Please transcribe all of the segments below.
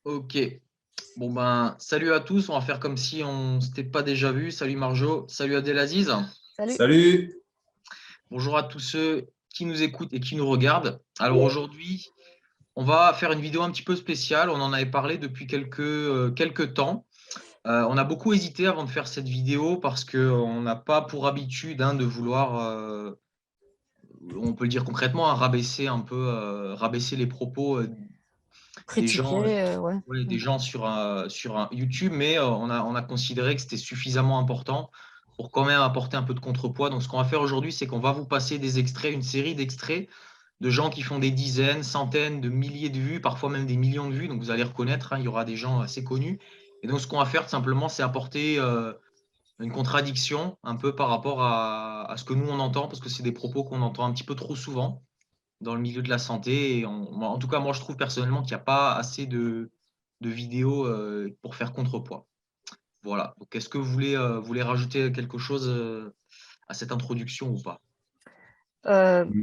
Ok. Bon ben, salut à tous. On va faire comme si on s'était pas déjà vu. Salut Marjo. Salut Abdelaziz. Salut. Salut! Bonjour à tous ceux qui nous écoutent et qui nous regardent. Alors aujourd'hui, on va faire une vidéo un petit peu spéciale. On en avait parlé depuis quelques temps. On a beaucoup hésité avant de faire cette vidéo parce qu'on n'a pas pour habitude de vouloir, on peut le dire concrètement, rabaisser un peu, rabaisser les propos des gens. Critiquer, ouais. Oui, des gens sur un YouTube, mais on a considéré que c'était suffisamment important pour quand même apporter un peu de contrepoids. Donc, ce qu'on va faire aujourd'hui, c'est qu'on va vous passer des extraits, une série d'extraits de gens qui font des dizaines, centaines de milliers de vues, parfois même des millions de vues. Donc, vous allez reconnaître, il y aura des gens assez connus. Et donc, ce qu'on va faire tout simplement, c'est apporter une contradiction un peu par rapport à ce que nous, on entend, parce que c'est des propos qu'on entend un petit peu trop souvent dans le milieu de la santé. Et en tout cas, moi, je trouve personnellement qu'il n'y a pas assez de vidéos pour faire contrepoids. Voilà. Donc, est-ce que vous voulez rajouter quelque chose à cette introduction ou pas?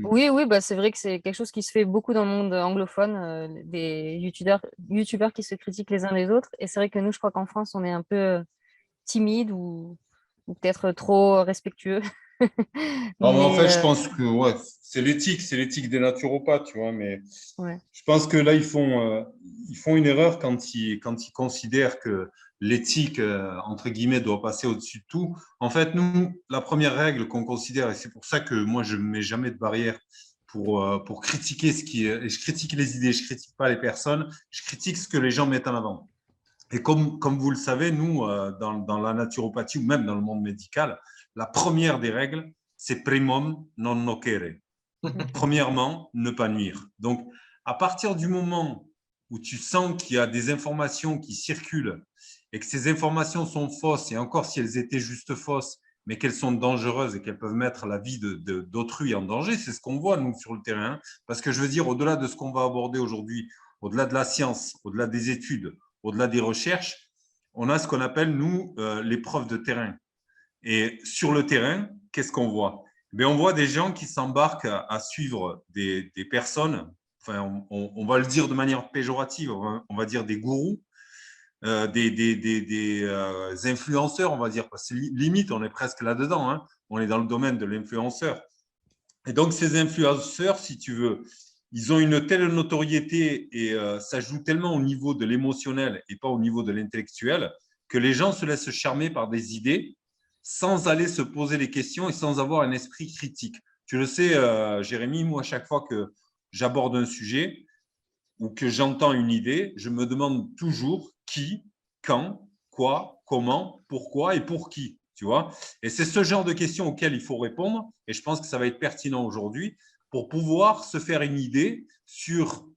Oui, oui, bah, c'est vrai que c'est quelque chose qui se fait beaucoup dans le monde anglophone, des youtubeurs qui se critiquent les uns les autres. Et c'est vrai que nous, je crois qu'en France, on est un peu timide ou peut-être trop respectueux. Non, mais en Mais fait, je pense que ouais, c'est l'éthique des naturopathes, tu vois. Mais ouais. je pense que là, ils font une erreur quand ils considèrent que l'éthique, entre guillemets, doit passer au-dessus de tout. En fait, nous, la première règle qu'on considère, et c'est pour ça que moi, je ne mets jamais de barrière pour critiquer et je critique les idées, je critique pas les personnes, je critique ce que les gens mettent en avant. Et comme vous le savez, nous, dans la naturopathie ou même dans le monde médical, la première des règles, c'est primum non nocere. Premièrement, ne pas nuire. Donc, à partir du moment où tu sens qu'il y a des informations qui circulent et que ces informations sont fausses, et encore si elles étaient juste fausses, mais qu'elles sont dangereuses et qu'elles peuvent mettre la vie d'autrui en danger, c'est ce qu'on voit, nous, sur le terrain. Parce que je veux dire, au-delà de ce qu'on va aborder aujourd'hui, au-delà de la science, au-delà des études, au-delà des recherches, on a ce qu'on appelle, nous, l'épreuve de terrain. Et sur le terrain, qu'est-ce qu'on voit? Mais on voit des gens qui s'embarquent à suivre des personnes, enfin, on va le dire de manière péjorative, on va dire des gourous, des influenceurs, on va dire, parce que limite, on est presque là-dedans, hein. On est dans le domaine de l'influenceur. Et donc, ces influenceurs, si tu veux, ils ont une telle notoriété et ça joue tellement au niveau de l'émotionnel et pas au niveau de l'intellectuel que les gens se laissent charmer par des idées sans aller se poser les questions et sans avoir un esprit critique. Tu le sais, Jérémy, moi, à chaque fois que j'aborde un sujet ou que j'entends une idée, je me demande toujours qui, quand, quoi, comment, pourquoi et pour qui. Tu vois. Et c'est ce genre de questions auxquelles il faut répondre. Et je pense que ça va être pertinent aujourd'hui pour pouvoir se faire une idée sur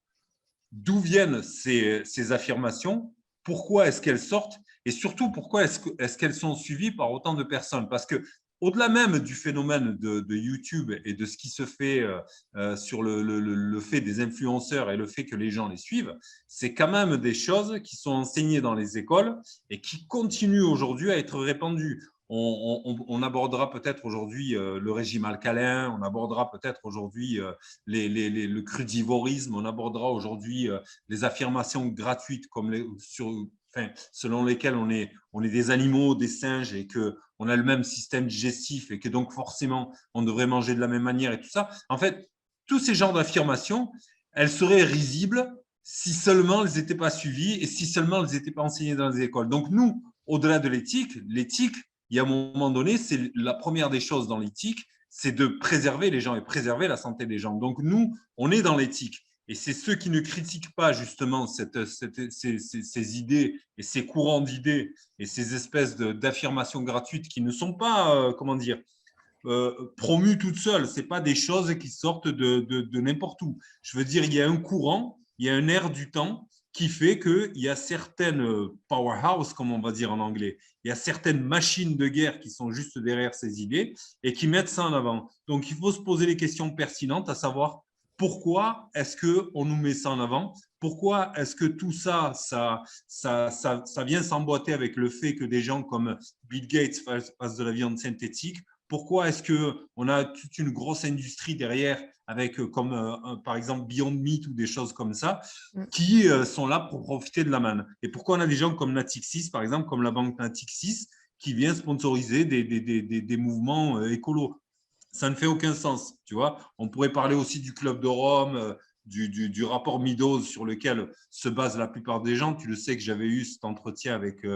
d'où viennent ces affirmations, pourquoi est-ce qu'elles sortent et surtout pourquoi est-ce qu'elles sont suivies par autant de personnes. Parce que au-delà même du phénomène de YouTube et de ce qui se fait sur le fait des influenceurs et le fait que les gens les suivent, c'est quand même des choses qui sont enseignées dans les écoles et qui continuent aujourd'hui à être répandues. On abordera peut-être aujourd'hui le régime alcalin, on abordera peut-être aujourd'hui le crudivorisme, on abordera aujourd'hui les affirmations gratuites comme selon lesquelles on est des animaux, des singes et qu'on a le même système digestif et que donc forcément on devrait manger de la même manière et tout ça. En fait, tous ces genres d'affirmations, elles seraient risibles si seulement elles n'étaient pas suivies et si seulement elles n'étaient pas enseignées dans les écoles. Donc nous, au-delà de l'éthique, il y a un moment donné, c'est la première des choses dans l'éthique, c'est de préserver les gens et préserver la santé des gens. Donc nous, on est dans l'éthique. Et c'est ceux qui ne critiquent pas justement ces idées et ces courants d'idées et ces espèces d'affirmations gratuites qui ne sont pas, comment dire, promues toutes seules. Ce n'est pas des choses qui sortent de n'importe où. Je veux dire, il y a un courant, il y a un air du temps qui fait qu'il y a certaines powerhouse, comme on va dire en anglais, il y a certaines machines de guerre qui sont juste derrière ces idées et qui mettent ça en avant. Donc, il faut se poser les questions pertinentes, à savoir pourquoi est-ce qu'on nous met ça en avant? Pourquoi est-ce que tout ça, ça vient s'emboîter avec le fait que des gens comme Bill Gates fassent de la viande synthétique? Pourquoi est-ce qu'on a toute une grosse industrie derrière avec comme par exemple Beyond Meat ou des choses comme ça qui sont là pour profiter de la manne? Et pourquoi on a des gens comme Natixis, par exemple, comme la banque Natixis, qui vient sponsoriser des mouvements écolos? Ça ne fait aucun sens, tu vois. On pourrait parler aussi du Club de Rome, du rapport Meadows sur lequel se basent la plupart des gens. Tu le sais que j'avais eu cet entretien avec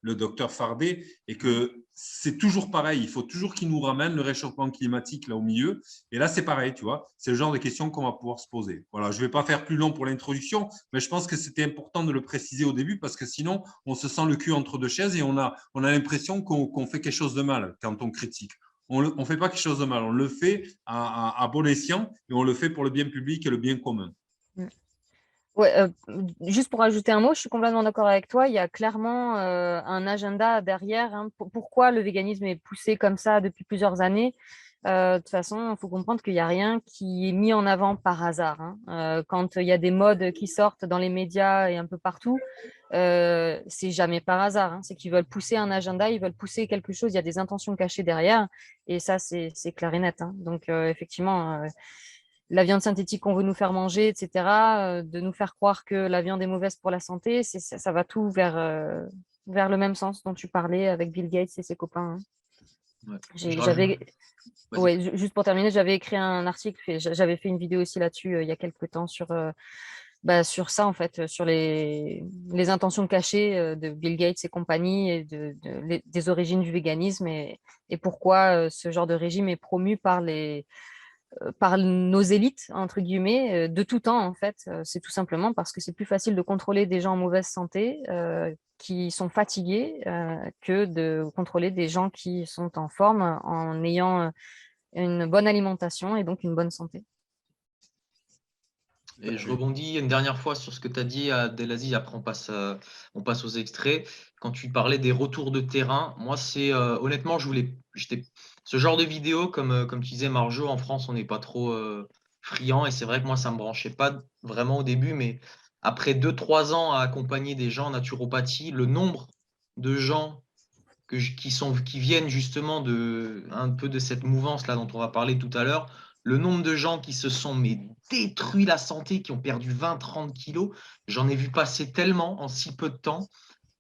le docteur Fardet et que c'est toujours pareil. Il faut toujours qu'il nous ramène le réchauffement climatique là au milieu. Et là, c'est pareil, tu vois. C'est le genre de questions qu'on va pouvoir se poser. Voilà, je ne vais pas faire plus long pour l'introduction, mais je pense que c'était important de le préciser au début parce que sinon, on se sent le cul entre deux chaises et on a l'impression qu'on fait quelque chose de mal quand on critique. On ne fait pas quelque chose de mal, on le fait à bon escient et on le fait pour le bien public et le bien commun. Ouais, juste pour ajouter un mot, je suis complètement d'accord avec toi. Il y a clairement un agenda derrière. Hein. Pourquoi le véganisme est poussé comme ça depuis plusieurs années? De toute façon, il faut comprendre qu'il n'y a rien qui est mis en avant par hasard. Hein. Quand il y a des modes qui sortent dans les médias et un peu partout, c'est jamais par hasard. Hein. C'est qu'ils veulent pousser un agenda, ils veulent pousser quelque chose. Il y a des intentions cachées derrière, et ça, c'est clair et net. Hein. Donc, effectivement. La viande synthétique qu'on veut nous faire manger, etc., de nous faire croire que la viande est mauvaise pour la santé, ça va tout vers le même sens dont tu parlais avec Bill Gates et ses copains. Hein. Juste pour terminer, j'avais écrit un article, j'avais fait une vidéo aussi là-dessus il y a quelques temps sur ça, en fait, sur les intentions cachées de Bill Gates et compagnie et des origines du véganisme et pourquoi ce genre de régime est promu par nos élites, entre guillemets, de tout temps, en fait. C'est tout simplement parce que c'est plus facile de contrôler des gens en mauvaise santé qui sont fatigués que de contrôler des gens qui sont en forme en ayant une bonne alimentation et donc une bonne santé. Et je rebondis une dernière fois sur ce que tu as dit, Abdelaziz, après on passe aux extraits. Quand tu parlais des retours de terrain, moi, c'est honnêtement, ce genre de vidéo, comme tu disais, Marjo, en France, on n'est pas trop friand. Et c'est vrai que moi, ça ne me branchait pas vraiment au début, mais après 2-3 ans à accompagner des gens en naturopathie, le nombre de gens qui viennent justement un peu de cette mouvance-là dont on va parler tout à l'heure, le nombre de gens qui se sont détruits la santé, qui ont perdu 20-30 kilos, j'en ai vu passer tellement en si peu de temps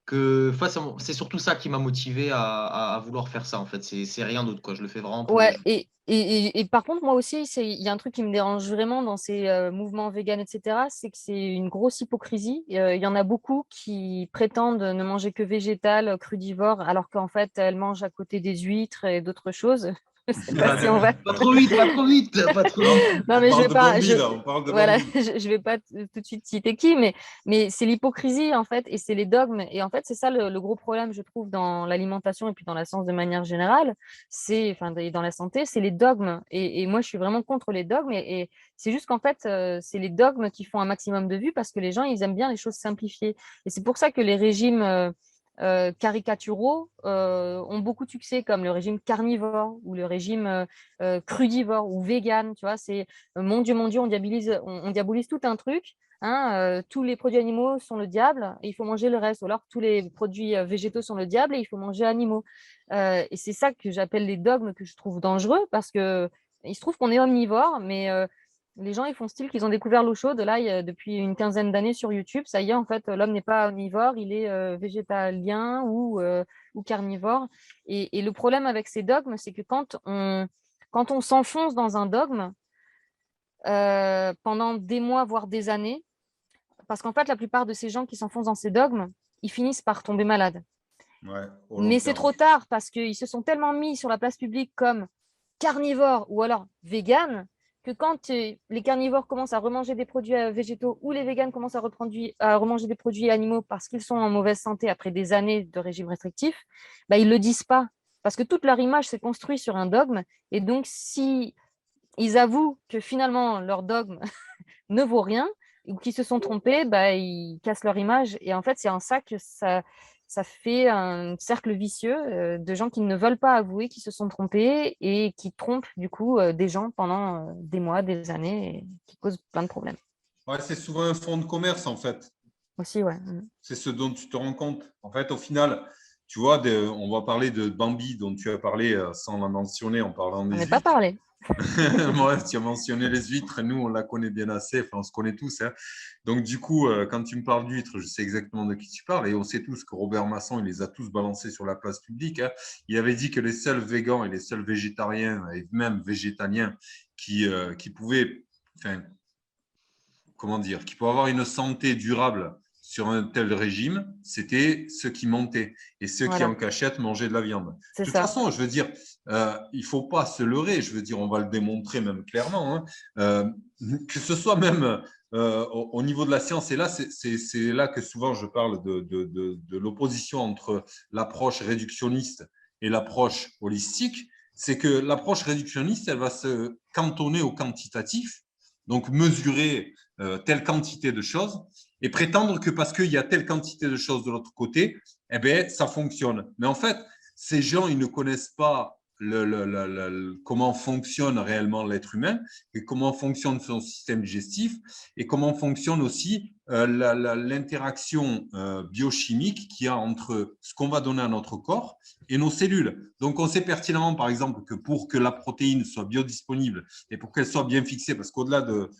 que c'est surtout ça qui m'a motivé à vouloir faire ça en fait. C'est rien d'autre, quoi. Je le fais vraiment pour les Ouais, gens. et par contre, moi aussi, il y a un truc qui me dérange vraiment dans ces mouvements véganes, etc., c'est que c'est une grosse hypocrisie. Il y en a beaucoup qui prétendent ne manger que végétal, crudivore, alors qu'en fait, elles mangent à côté des huîtres et d'autres choses. Je sais pas si on va. Pas trop vite, pas trop vite, pas trop vite. Non, mais je vais pas. On parle de Voilà, Bambi. je vais pas tout de suite citer qui, mais c'est l'hypocrisie en fait, et c'est les dogmes. Et en fait, c'est ça le gros problème, je trouve, dans l'alimentation et puis dans la science de manière générale. Dans la santé, c'est les dogmes. Et moi, je suis vraiment contre les dogmes. Et c'est juste qu'en fait, c'est les dogmes qui font un maximum de vues parce que les gens, ils aiment bien les choses simplifiées. Et c'est pour ça que les régimes caricaturaux ont beaucoup de succès, comme le régime carnivore ou le régime crudivore ou vegan. Tu vois, c'est mon Dieu, on diabolise tout un truc. Hein, tous les produits animaux sont le diable et il faut manger le reste. Ou alors tous les produits végétaux sont le diable et il faut manger animaux. Et c'est ça que j'appelle les dogmes que je trouve dangereux parce que il se trouve qu'on est omnivore, mais les gens, ils font style qu'ils ont découvert l'eau chaude. Là, depuis une quinzaine d'années sur YouTube, ça y est, en fait, l'homme n'est pas omnivore, il est végétalien ou carnivore. Et le problème avec ces dogmes, c'est que quand on s'enfonce dans un dogme pendant des mois, voire des années, parce qu'en fait, la plupart de ces gens qui s'enfoncent dans ces dogmes, ils finissent par tomber malades. Ouais, Mais c'est trop tard parce qu'ils se sont tellement mis sur la place publique comme carnivores ou alors véganes que quand les carnivores commencent à remanger des produits végétaux ou les véganes commencent à remanger des produits animaux parce qu'ils sont en mauvaise santé après des années de régime restrictif, bah, ils ne le disent pas. Parce que toute leur image s'est construite sur un dogme. Et donc, si ils avouent que finalement leur dogme ne vaut rien ou qu'ils se sont trompés, bah, ils cassent leur image. Et en fait, c'est en ça que ça fait un cercle vicieux de gens qui ne veulent pas avouer qu'ils se sont trompés et qui trompent du coup des gens pendant des mois, des années et qui causent plein de problèmes. Ouais, c'est souvent un fonds de commerce en fait. Aussi, ouais. C'est ce dont tu te rends compte. En fait, au final, tu vois, on va parler de Bambi dont tu as parlé sans la mentionner en parlant On des n'est pas huîtres. parlé. Moi, tu as mentionné les huîtres, nous, on la connaît bien assez, enfin, on se connaît tous, hein. Donc, du coup, quand tu me parles d'huîtres, je sais exactement de qui tu parles. Et on sait tous que Robert Masson, il les a tous balancés sur la place publique, hein. Il avait dit que les seuls végans et les seuls végétariens, et même végétaliens, qui pouvaient, enfin, comment dire, qui pouvaient avoir une santé durable sur un tel régime, c'était ceux qui montaient et ceux qui, Voilà, en cachette, mangeaient de la viande. c'est De toute ça. façon, je veux dire, il ne faut pas se leurrer. Je veux dire, on va le démontrer même clairement, hein. Que ce soit même au niveau de la science. Et là, c'est là que souvent je parle de l'opposition entre l'approche réductionniste et l'approche holistique. C'est que l'approche réductionniste, elle va se cantonner au quantitatif, donc mesurer telle quantité de choses et prétendre que parce qu'il y a telle quantité de choses de l'autre côté, eh bien, ça fonctionne. Mais en fait, ces gens, ils ne connaissent pas comment fonctionne réellement l'être humain et comment fonctionne son système digestif et comment fonctionne aussi l'interaction biochimique qu'il y a entre ce qu'on va donner à notre corps et nos cellules. Donc, on sait pertinemment, par exemple, que pour que la protéine soit biodisponible et pour qu'elle soit bien fixée, parce qu'au-delà de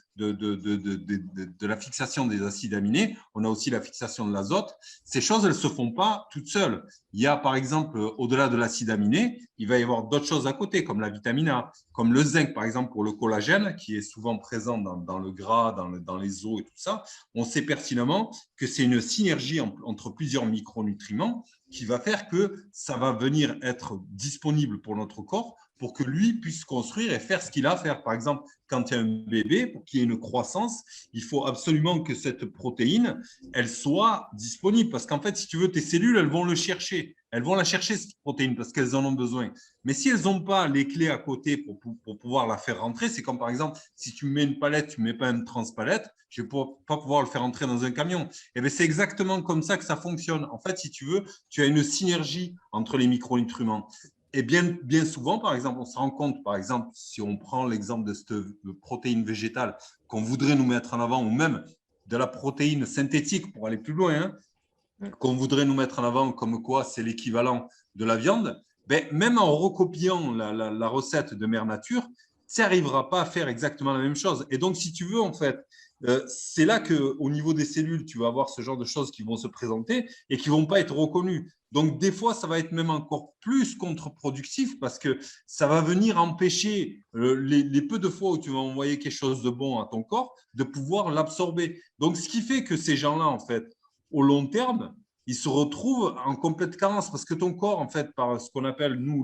la fixation des acides aminés, on a aussi la fixation de l'azote. Ces choses, elles ne se font pas toutes seules. Il y a, par exemple, au-delà de l'acide aminé, il va y avoir d'autres choses à côté, comme la vitamine A, comme le zinc, par exemple, pour le collagène, qui est souvent présent dans le gras, dans les os et tout ça. On sait pertinemment que c'est une synergie entre plusieurs micronutriments qui va faire que ça va venir être disponible pour notre corps pour que lui puisse construire et faire ce qu'il a à faire. Par exemple, quand il y a un bébé, pour qu'il y ait une croissance, il faut absolument que cette protéine, elle soit disponible. Parce qu'en fait, si tu veux, tes cellules, elles vont le chercher. Elles vont la chercher, cette protéine, parce qu'elles en ont besoin. Mais si elles n'ont pas les clés à côté pour pouvoir la faire rentrer, c'est comme par exemple, si tu mets une palette, tu ne mets pas une transpalette, je ne vais pas pouvoir le faire rentrer dans un camion. Et bien, c'est exactement comme ça que ça fonctionne. En fait, si tu veux, tu as une synergie entre les micronutriments. Et bien souvent, par exemple, on se rend compte, par exemple, si on prend l'exemple de cette protéine végétale qu'on voudrait nous mettre en avant, ou même de la protéine synthétique pour aller plus loin, hein, qu'on voudrait nous mettre en avant comme quoi c'est l'équivalent de la viande, ben, même en recopiant la recette de Mère Nature, tu n'arriveras pas à faire exactement la même chose. Et donc, si tu veux, en fait, c'est là qu'au niveau des cellules, tu vas avoir ce genre de choses qui vont se présenter et qui ne vont pas être reconnues. Donc, des fois, ça va être même encore plus contre-productif parce que ça va venir empêcher les peu de fois où tu vas envoyer quelque chose de bon à ton corps de pouvoir l'absorber. Donc, ce qui fait que ces gens-là, en fait, au long terme, ils se retrouvent en complète carence parce que ton corps, en fait, par ce qu'on appelle, nous,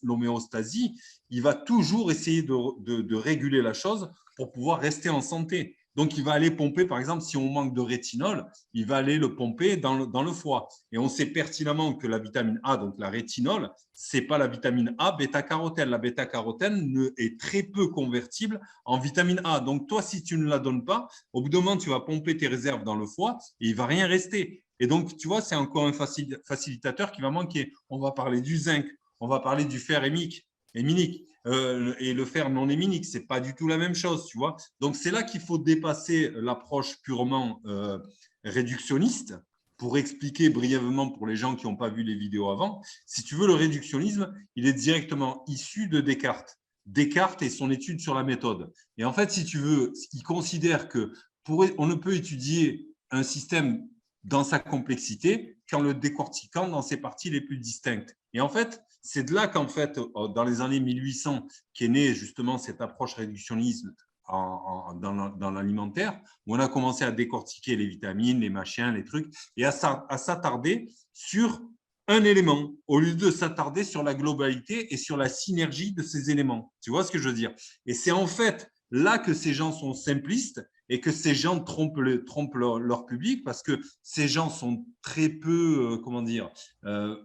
l'homéostasie, il va toujours essayer de réguler la chose pour pouvoir rester en santé. Donc, il va aller pomper, par exemple, si on manque de rétinol, il va aller le pomper dans le foie. Et on sait pertinemment que la vitamine A, donc la rétinol, ce n'est pas la vitamine A bêta-carotène. La bêta-carotène est très peu convertible en vitamine A. Donc, toi, si tu ne la donnes pas, au bout d'un moment, tu vas pomper tes réserves dans le foie et il ne va rien rester. Et donc, tu vois, c'est encore un facilitateur qui va manquer. On va parler du zinc, on va parler du fer héminique, et le fer non héminique, ce n'est pas du tout la même chose, tu vois. Donc, c'est là qu'il faut dépasser l'approche purement réductionniste pour expliquer brièvement pour les gens qui n'ont pas vu les vidéos avant. Si tu veux, le réductionnisme, il est directement issu de Descartes. Descartes et son étude sur la méthode. Et en fait, si tu veux, il considère que on ne peut étudier un système dans sa complexité qu'en le décortiquant dans ses parties les plus distinctes. Et en fait, c'est de là qu'en fait, dans les années 1800, qu'est née justement cette approche réductionniste dans l'alimentaire, où on a commencé à décortiquer les vitamines, les machins, les trucs, et à s'attarder sur un élément, au lieu de s'attarder sur la globalité et sur la synergie de ces éléments. Tu vois ce que je veux dire? Et c'est en fait là que ces gens sont simplistes et que ces gens trompent leur public parce que ces gens sont très peu, comment dire,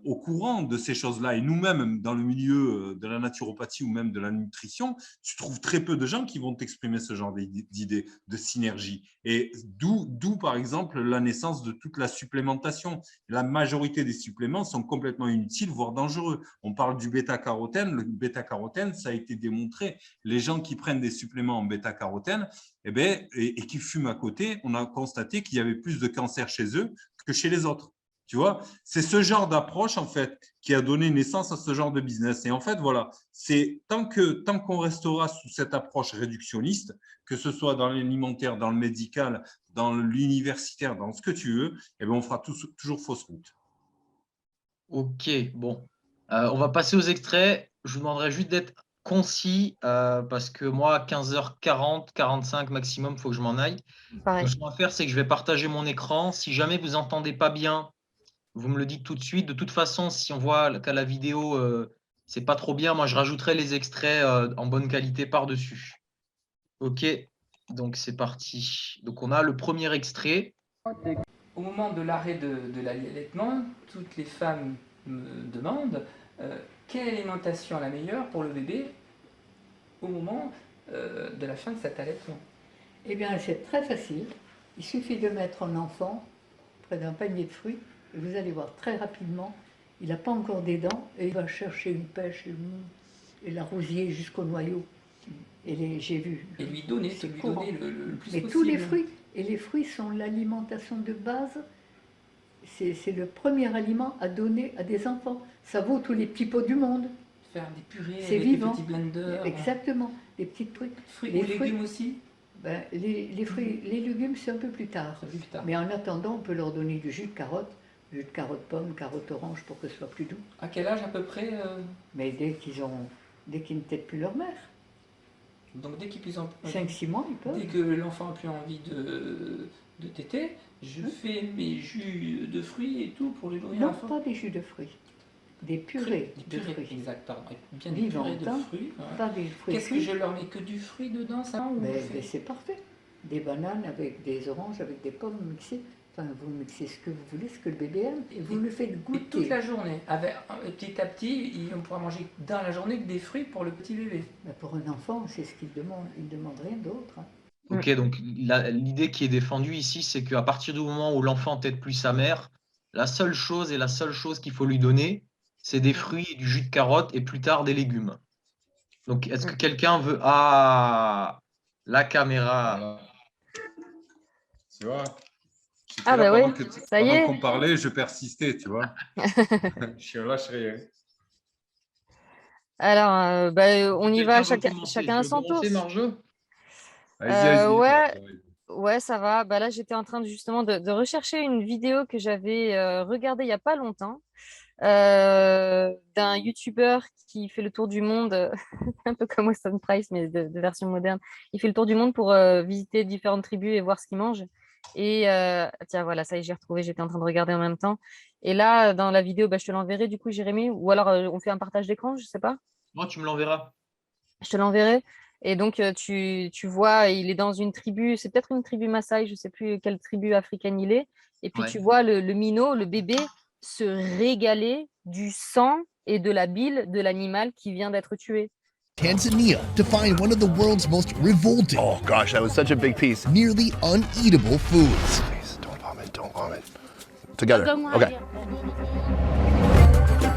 au courant de ces choses-là. Et nous-mêmes, dans le milieu de la naturopathie ou même de la nutrition, tu trouves très peu de gens qui vont t'exprimer ce genre d'idées de synergie. Et d'où, par exemple, la naissance de toute la supplémentation. La majorité des suppléments sont complètement inutiles, voire dangereux. On parle du bêta-carotène. Le bêta-carotène, ça a été démontré. Les gens qui prennent des suppléments en bêta-carotène, et qui fument à côté, on a constaté qu'il y avait plus de cancer chez eux que chez les autres. Tu vois, c'est ce genre d'approche, en fait, qui a donné naissance à ce genre de business. Et en fait, voilà, c'est tant qu'on restera sous cette approche réductionniste, que ce soit dans l'alimentaire, dans le médical, dans l'universitaire, dans ce que tu veux, eh bien, on fera toujours fausse route. Ok, bon. On va passer aux extraits. Je vous demanderai juste d'être concis parce que moi, à 15h40, 45 maximum, il faut que je m'en aille. Pareil. Donc, ce qu'on va faire, c'est que je vais partager mon écran. Si jamais vous n'entendez pas bien, vous me le dites tout de suite. De toute façon, si on voit qu'à la vidéo, c'est pas trop bien, moi, je rajouterai les extraits en bonne qualité par-dessus. Ok, donc c'est parti. Donc, on a le premier extrait. Au moment de l'arrêt de l'allaitement, toutes les femmes me demandent quelle alimentation est la meilleure pour le bébé au moment de la fin de cet allaitement. Eh bien, c'est très facile. Il suffit de mettre un enfant près d'un panier de fruits et vous allez voir très rapidement, il n'a pas encore des dents et il va chercher une pêche et la rosiller jusqu'au noyau. Et j'ai vu. Et lui donner, c'est lui courant. donner le plus Mais possible. tous les fruits, et les fruits sont l'alimentation de base. C'est le premier aliment à donner à des enfants. Ça vaut tous les petits pots du monde. Faire des purées C'est avec vivant. des petits blenders. Exactement, des petits trucs. Fruits Les ou fruits- légumes aussi. Ben, les fruits, les légumes, c'est un peu plus tard. Ça fait plus tard. Mais en attendant, on peut leur donner du jus de carotte pomme, carotte orange pour que ce soit plus doux. À quel âge à peu près Mais dès qu'ils ne têtent plus leur mère, Donc dès qu'ils ont 5-6 mois, ils peuvent. dès que l'enfant n'a plus envie de téter, je fais mes jus de fruits et tout pour lui nourrir Non, l'enfant. pas des jus de fruits, des purées Des de purées, fruits. exact, pardon. Bien des Vivantes, purées de hein. fruits. Ouais. Pas des fruits Qu'est-ce que cuits. je leur mets? Que du fruit dedans, ça ou Mais, je fais- mais c'est parfait. Des bananes avec des oranges, avec des pommes mixées. Enfin, vous mixez ce que vous voulez, ce que le bébé aime, et vous le faites Et goûter. toute la journée, petit à petit, on pourra manger dans la journée que des fruits pour le petit bébé. Mais pour un enfant, c'est ce qu'il demande. Il ne demande rien d'autre. Hein. Ok, donc l'idée qui est défendue ici, c'est qu'à partir du moment où l'enfant tète plus sa mère, la seule chose qu'il faut lui donner, c'est des fruits et du jus de carotte et plus tard des légumes. Donc, est-ce que quelqu'un veut... Ah, la caméra. Voilà. Tu vois, j'étais Ah, là bah pendant oui, ça y pendant est. qu'on parlait, je persistais, tu vois. Je lâche rien. Alors, on y va, chacun à son tour. Marjo. Allez-y, Ouais. Ouais, ça va. Bah là, j'étais en train justement de rechercher une vidéo que j'avais regardée il n'y a pas longtemps d'un YouTuber qui fait le tour du monde, un peu comme Weston Price, mais de version moderne. Il fait le tour du monde pour visiter différentes tribus et voir ce qu'ils mangent. Et tiens, voilà, ça y est, j'ai retrouvé, j'étais en train de regarder en même temps. Et là, dans la vidéo, je te l'enverrai du coup, Jérémy, ou alors on fait un partage d'écran, je sais pas. Moi, tu me l'enverras. Je te l'enverrai. Et donc, tu vois, il est dans une tribu, c'est peut-être une tribu Maasai, je ne sais plus quelle tribu africaine il est. Et puis, Ouais. tu vois le minot, le bébé, se régaler du sang et de la bile de l'animal qui vient d'être tué. Tanzania to find one of the world's most revolting, Oh gosh, that was such a big piece. nearly uneatable foods. Please, don't vomit, don't vomit. Together. Okay.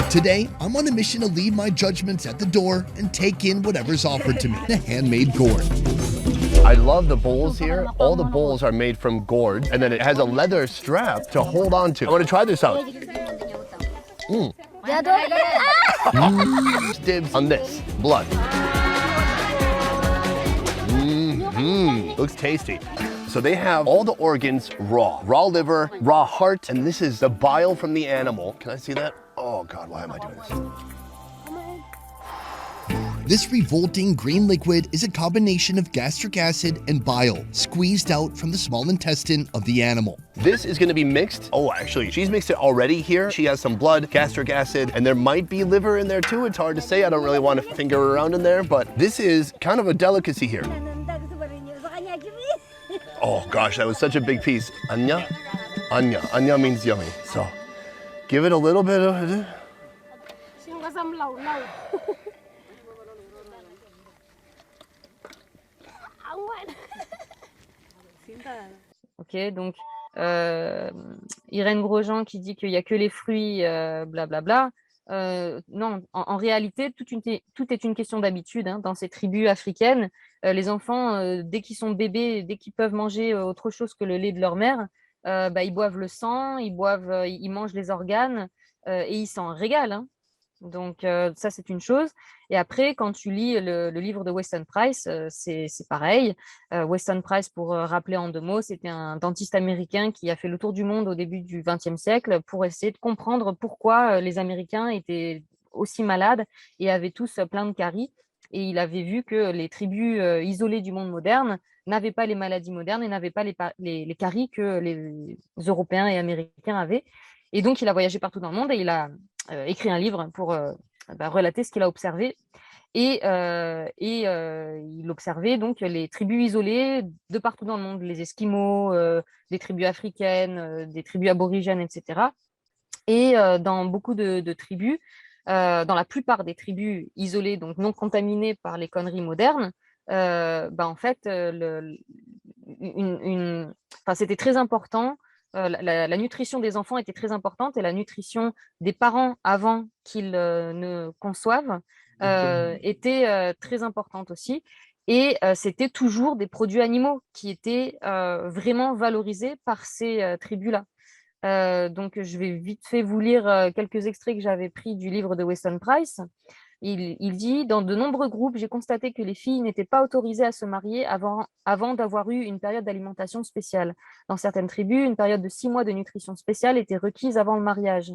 Today, I'm on a mission to leave my judgments at the door and take in whatever's offered to me. The handmade gourd. I love the bowls here. All the bowls are made from gourd, and then it has a leather strap to hold on to. I want to try this out. Dibs on this. Blood. Looks tasty. So they have all the organs raw. Raw liver, raw heart, and this is the bile from the animal. Can I see that? Oh God, why am I doing this? This revolting green liquid is a combination of gastric acid and bile squeezed out from the small intestine of the animal. This is gonna be mixed. Oh, actually, she's mixed it already here. She has some blood, gastric acid, and there might be liver in there too. It's hard to say. I don't really want to finger around in there, but this is kind of a delicacy here. Oh gosh, that was such a big piece. Anya? Anya. Anya means yummy. So give it a little bit of it. Ok, donc Irène Grosjean qui dit qu'il n'y a que les fruits, blablabla. Non, en réalité, tout est une question d'habitude. Hein. Dans ces tribus africaines, les enfants, dès qu'ils sont bébés, dès qu'ils peuvent manger autre chose que le lait de leur mère, ils boivent le sang, ils mangent les organes et ils s'en régalent, hein. Donc ça, c'est une chose. Et après, quand tu lis le livre de Weston Price, c'est pareil. Weston Price, pour rappeler en 2 mots, c'était un dentiste américain qui a fait le tour du monde au début du XXe siècle pour essayer de comprendre pourquoi les Américains étaient aussi malades et avaient tous plein de caries. Et il avait vu que les tribus isolées du monde moderne n'avaient pas les maladies modernes et n'avaient pas les caries que les Européens et Américains avaient. Et donc, il a voyagé partout dans le monde et il a écrit un livre pour relater ce qu'il a observé. Et il observait donc les tribus isolées de partout dans le monde, les Esquimaux, des tribus africaines, des tribus aborigènes, etc. Et dans beaucoup de tribus, dans la plupart des tribus isolées, donc non contaminées par les conneries modernes, en fait, c'était très important. La nutrition des enfants était très importante et la nutrition des parents avant qu'ils ne conçoivent était très importante aussi. Et c'était toujours des produits animaux qui étaient vraiment valorisés par ces tribus-là. Donc, je vais vite fait vous lire quelques extraits que j'avais pris du livre de Weston Price. Il dit: dans de nombreux groupes, j'ai constaté que les filles n'étaient pas autorisées à se marier avant d'avoir eu une période d'alimentation spéciale. Dans certaines tribus, une période de 6 mois de nutrition spéciale était requise avant le mariage.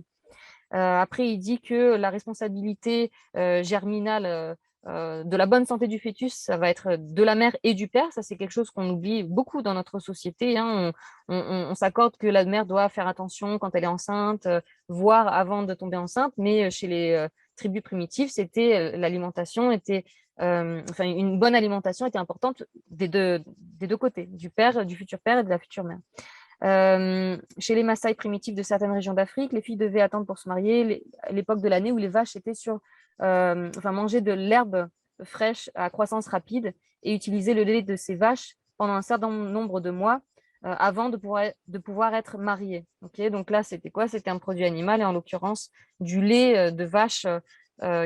Après, il dit que la responsabilité germinale de la bonne santé du fœtus, ça va être de la mère et du père. Ça, c'est quelque chose qu'on oublie beaucoup dans notre société, hein. On s'accorde que la mère doit faire attention quand elle est enceinte, voire avant de tomber enceinte, mais chez les tribus primitives, c'était l'alimentation était, une bonne alimentation était importante des deux côtés, du père, du futur père et de la future mère. Chez les Maasai primitifs de certaines régions d'Afrique, les filles devaient attendre pour se marier l'époque de l'année où les vaches étaient manger de l'herbe fraîche à croissance rapide et utiliser le lait de ces vaches pendant un certain nombre de mois avant de pouvoir être mariées. Okay, donc là, c'était quoi? C'était un produit animal et en l'occurrence du lait de vache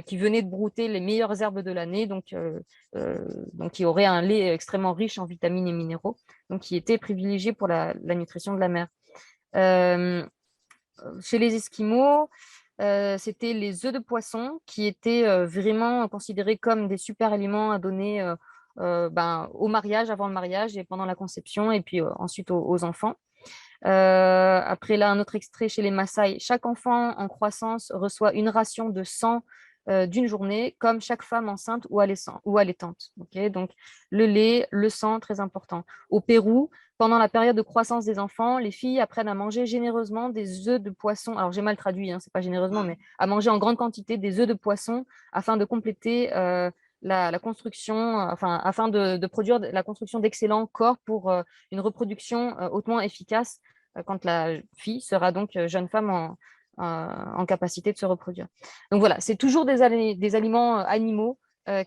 qui venait de brouter les meilleures herbes de l'année, donc qui aurait un lait extrêmement riche en vitamines et minéraux, donc qui était privilégié pour la nutrition de la mère. Chez les Esquimaux, c'était les œufs de poisson qui étaient vraiment considérés comme des super aliments à donner au mariage, avant le mariage et pendant la conception, et puis ensuite aux enfants. Après, là, un autre extrait chez les Maasai: chaque enfant en croissance reçoit une ration de sang d'une journée, comme chaque femme enceinte ou allaitante. Okay, donc, le lait, le sang, très important. Au Pérou, pendant la période de croissance des enfants, les filles apprennent à manger généreusement des œufs de poisson. Alors, j'ai mal traduit, hein, c'est pas généreusement, mais à manger en grande quantité des œufs de poisson afin de compléter la construction, afin de produire la construction d'excellents corps pour une reproduction hautement efficace quand la fille sera donc jeune femme en capacité de se reproduire. Donc voilà, c'est toujours des aliments animaux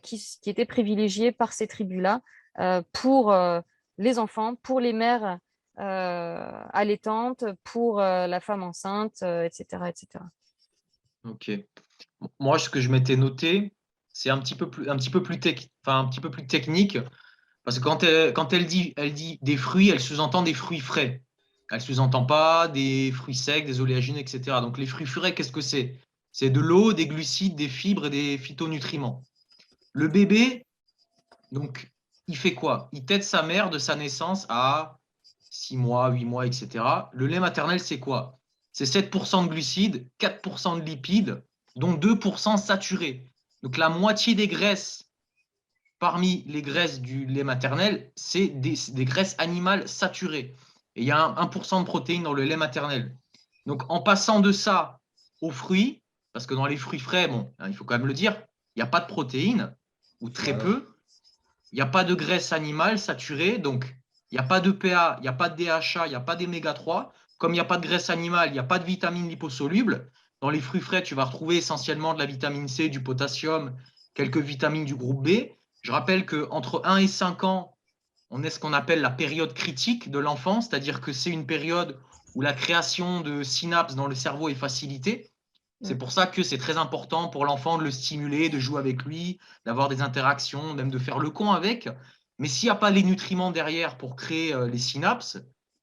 qui étaient privilégiés par ces tribus-là pour les enfants, pour les mères allaitantes, pour la femme enceinte, etc., etc. Ok. Moi, ce que je m'étais noté, c'est un petit peu plus technique, parce que quand elle dit des fruits, elle sous-entend des fruits frais. Elle sous-entend pas des fruits secs, des oléagineux, etc. Donc les fruits frais, qu'est-ce que c'est? C'est de l'eau, des glucides, des fibres et des phytonutriments. Le bébé, donc, il fait quoi? Il tète sa mère de sa naissance à 6 mois, 8 mois, etc. Le lait maternel, c'est quoi? C'est 7% de glucides, 4% de lipides, dont 2% saturés. Donc la moitié des graisses parmi les graisses du lait maternel, c'est des graisses animales saturées. Et il y a 1% de protéines dans le lait maternel. Donc en passant de ça aux fruits, parce que dans les fruits frais, bon, il faut quand même le dire, il n'y a pas de protéines, ou très peu. Il n'y a pas de graisse animale saturée, donc il n'y a pas de PA, il n'y a pas de DHA, il n'y a pas d'oméga 3. Comme il n'y a pas de graisse animale, il n'y a pas de vitamines liposolubles. Dans les fruits frais, tu vas retrouver essentiellement de la vitamine C, du potassium, quelques vitamines du groupe B. Je rappelle qu'entre 1 et 5 ans, on est ce qu'on appelle la période critique de l'enfant, c'est-à-dire que c'est une période où la création de synapses dans le cerveau est facilitée. C'est pour ça que c'est très important pour l'enfant de le stimuler, de jouer avec lui, d'avoir des interactions, même de faire le con avec. Mais s'il n'y a pas les nutriments derrière pour créer les synapses,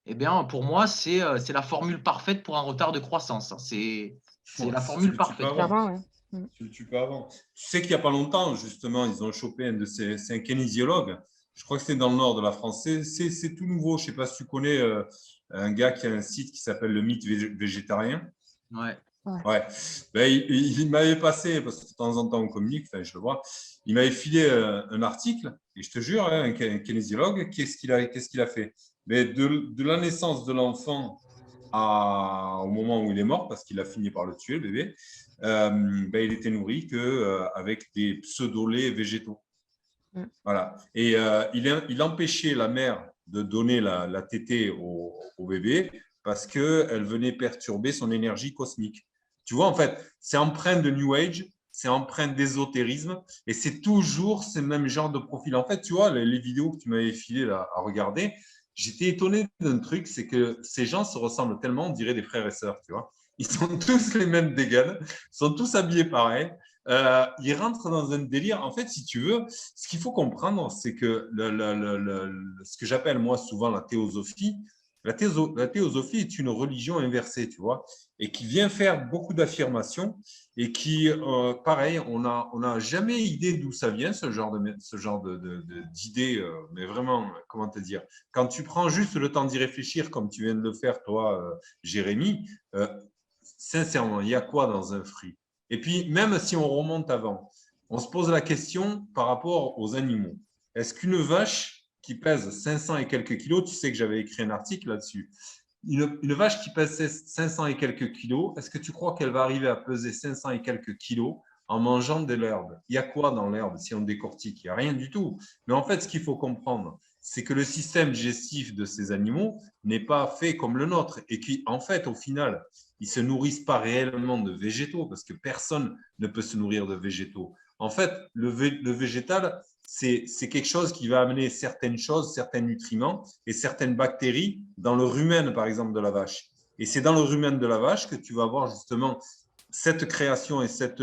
Eh bien, pour moi, c'est la formule parfaite pour un retard de croissance, hein. C'est la formule parfaite. Clairement, ouais. Tu peux avant. Tu sais qu'il n'y a pas longtemps, justement, ils ont chopé c'est un kinésiologue. Je crois que c'est dans le nord de la France. C'est tout nouveau. Je ne sais pas si tu connais un gars qui a un site qui s'appelle le mythe végétarien. Ouais. Ouais. Ben, il m'avait passé, parce que de temps en temps on communique, enfin, je le vois, il m'avait filé un article, et je te jure, hein, un kinésiologue, qu'est-ce qu'il a fait? Mais de la naissance de l'enfant au moment où il est mort, parce qu'il a fini par le tuer, le bébé, ben, il était nourri qu'avec des pseudo-laits végétaux. Voilà. Et il empêchait la mère de donner la tétée au bébé parce qu'elle venait perturber son énergie cosmique. Tu vois, en fait, c'est empreint de New Age, c'est empreint d'ésotérisme et c'est toujours ce même genre de profil. En fait, tu vois, les vidéos que tu m'avais filées là, à regarder, j'étais étonné d'un truc, c'est que ces gens se ressemblent tellement, on dirait des frères et sœurs, tu vois. Ils sont tous les mêmes dégaines, ils sont tous habillés pareil. Ils rentrent dans un délire. En fait, si tu veux, ce qu'il faut comprendre, c'est que ce que j'appelle moi souvent la théosophie, la théosophie est une religion inversée, tu vois, et qui vient faire beaucoup d'affirmations et qui, pareil, on n'a jamais idée d'où ça vient, ce genre d'idées, mais vraiment, comment te dire, quand tu prends juste le temps d'y réfléchir, comme tu viens de le faire, toi, Jérémy, sincèrement, il y a quoi dans un fruit? Et puis, même si on remonte avant, on se pose la question par rapport aux animaux. Est-ce qu'une vache qui pèse 500 et quelques kilos, tu sais que j'avais écrit un article là-dessus, une vache qui pèse 500 et quelques kilos, est-ce que tu crois qu'elle va arriver à peser 500 et quelques kilos en mangeant de l'herbe? Il y a quoi dans l'herbe si on décortique? Il n'y a rien du tout. Mais en fait, ce qu'il faut comprendre, c'est que le système digestif de ces animaux n'est pas fait comme le nôtre et qu'en fait, au final, ils ne se nourrissent pas réellement de végétaux parce que personne ne peut se nourrir de végétaux. En fait, le végétal, c'est quelque chose qui va amener certaines choses, certains nutriments et certaines bactéries dans le rumen, par exemple, de la vache. Et c'est dans le rumen de la vache que tu vas avoir justement cette création et cette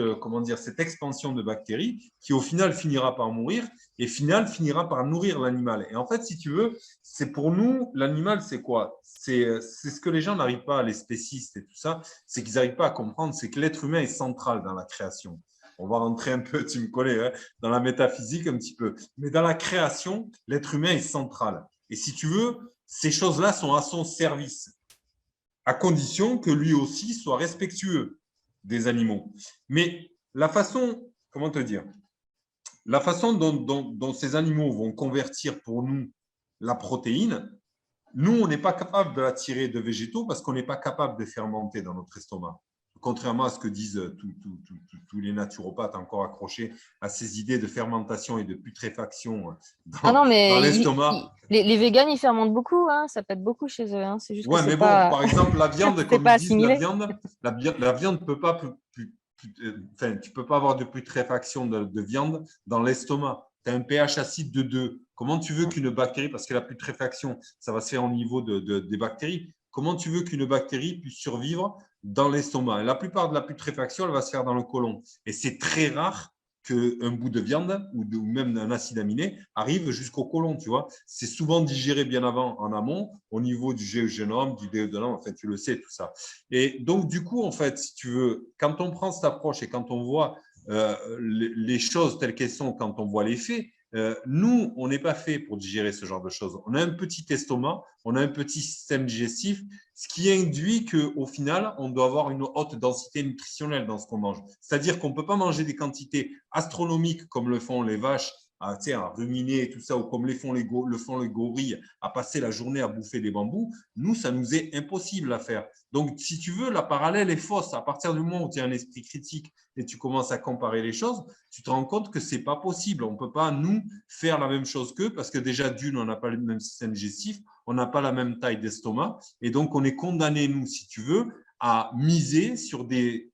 expansion de bactéries qui, au final, finira par mourir et, finira par nourrir l'animal. Et en fait, si tu veux, c'est pour nous, l'animal, c'est quoi? C'est ce que les gens n'arrivent pas, les spécistes et tout ça, c'est qu'ils n'arrivent pas à comprendre, c'est que l'être humain est central dans la création. On va rentrer un peu, tu me connais, hein, dans la métaphysique un petit peu. Mais dans la création, l'être humain est central. Et si tu veux, ces choses-là sont à son service, à condition que lui aussi soit respectueux des animaux. Mais la façon, comment te dire, la façon dont ces animaux vont convertir pour nous la protéine, nous, on n'est pas capable de la tirer de végétaux parce qu'on n'est pas capable de fermenter dans notre estomac. Contrairement à ce que disent tous les naturopathes encore accrochés à ces idées de fermentation et de putréfaction dans l'estomac. Les véganes, ils fermentent beaucoup, hein, ça pète beaucoup chez eux. Hein. C'est juste ouais, que mais pas... bon, par exemple, la viande, comme ils disent, la viande ne peut pas, tu peux pas avoir de putréfaction de viande dans l'estomac. Tu as un pH acide de 2. Comment tu veux qu'une bactérie, parce que la putréfaction, ça va se faire au niveau des bactéries, comment tu veux qu'une bactérie puisse survivre dans l'estomac? La plupart de la putréfaction, elle va se faire dans le côlon. Et c'est très rare qu'un bout de viande ou même un acide aminé arrive jusqu'au côlon, tu vois. C'est souvent digéré bien avant, en amont, au niveau du génome, du duodénum, enfin, tu le sais, tout ça. Et donc, du coup, en fait, si tu veux, quand on prend cette approche et quand on voit les choses telles qu'elles sont, quand on voit les faits, nous, on n'est pas fait pour digérer ce genre de choses. On a un petit estomac, on a un petit système digestif, ce qui induit qu'au final, on doit avoir une haute densité nutritionnelle dans ce qu'on mange. C'est-à-dire qu'on ne peut pas manger des quantités astronomiques comme le font les vaches, à ruminer et tout ça, ou comme le font les gorilles, à passer la journée à bouffer des bambous. Nous, ça nous est impossible à faire. Donc, si tu veux, la parallèle est fausse. À partir du moment où tu as un esprit critique et tu commences à comparer les choses, tu te rends compte que ce n'est pas possible. On ne peut pas, nous, faire la même chose qu'eux parce que déjà, d'une, on n'a pas le même système digestif, on n'a pas la même taille d'estomac et donc on est condamné, nous, si tu veux, à miser sur des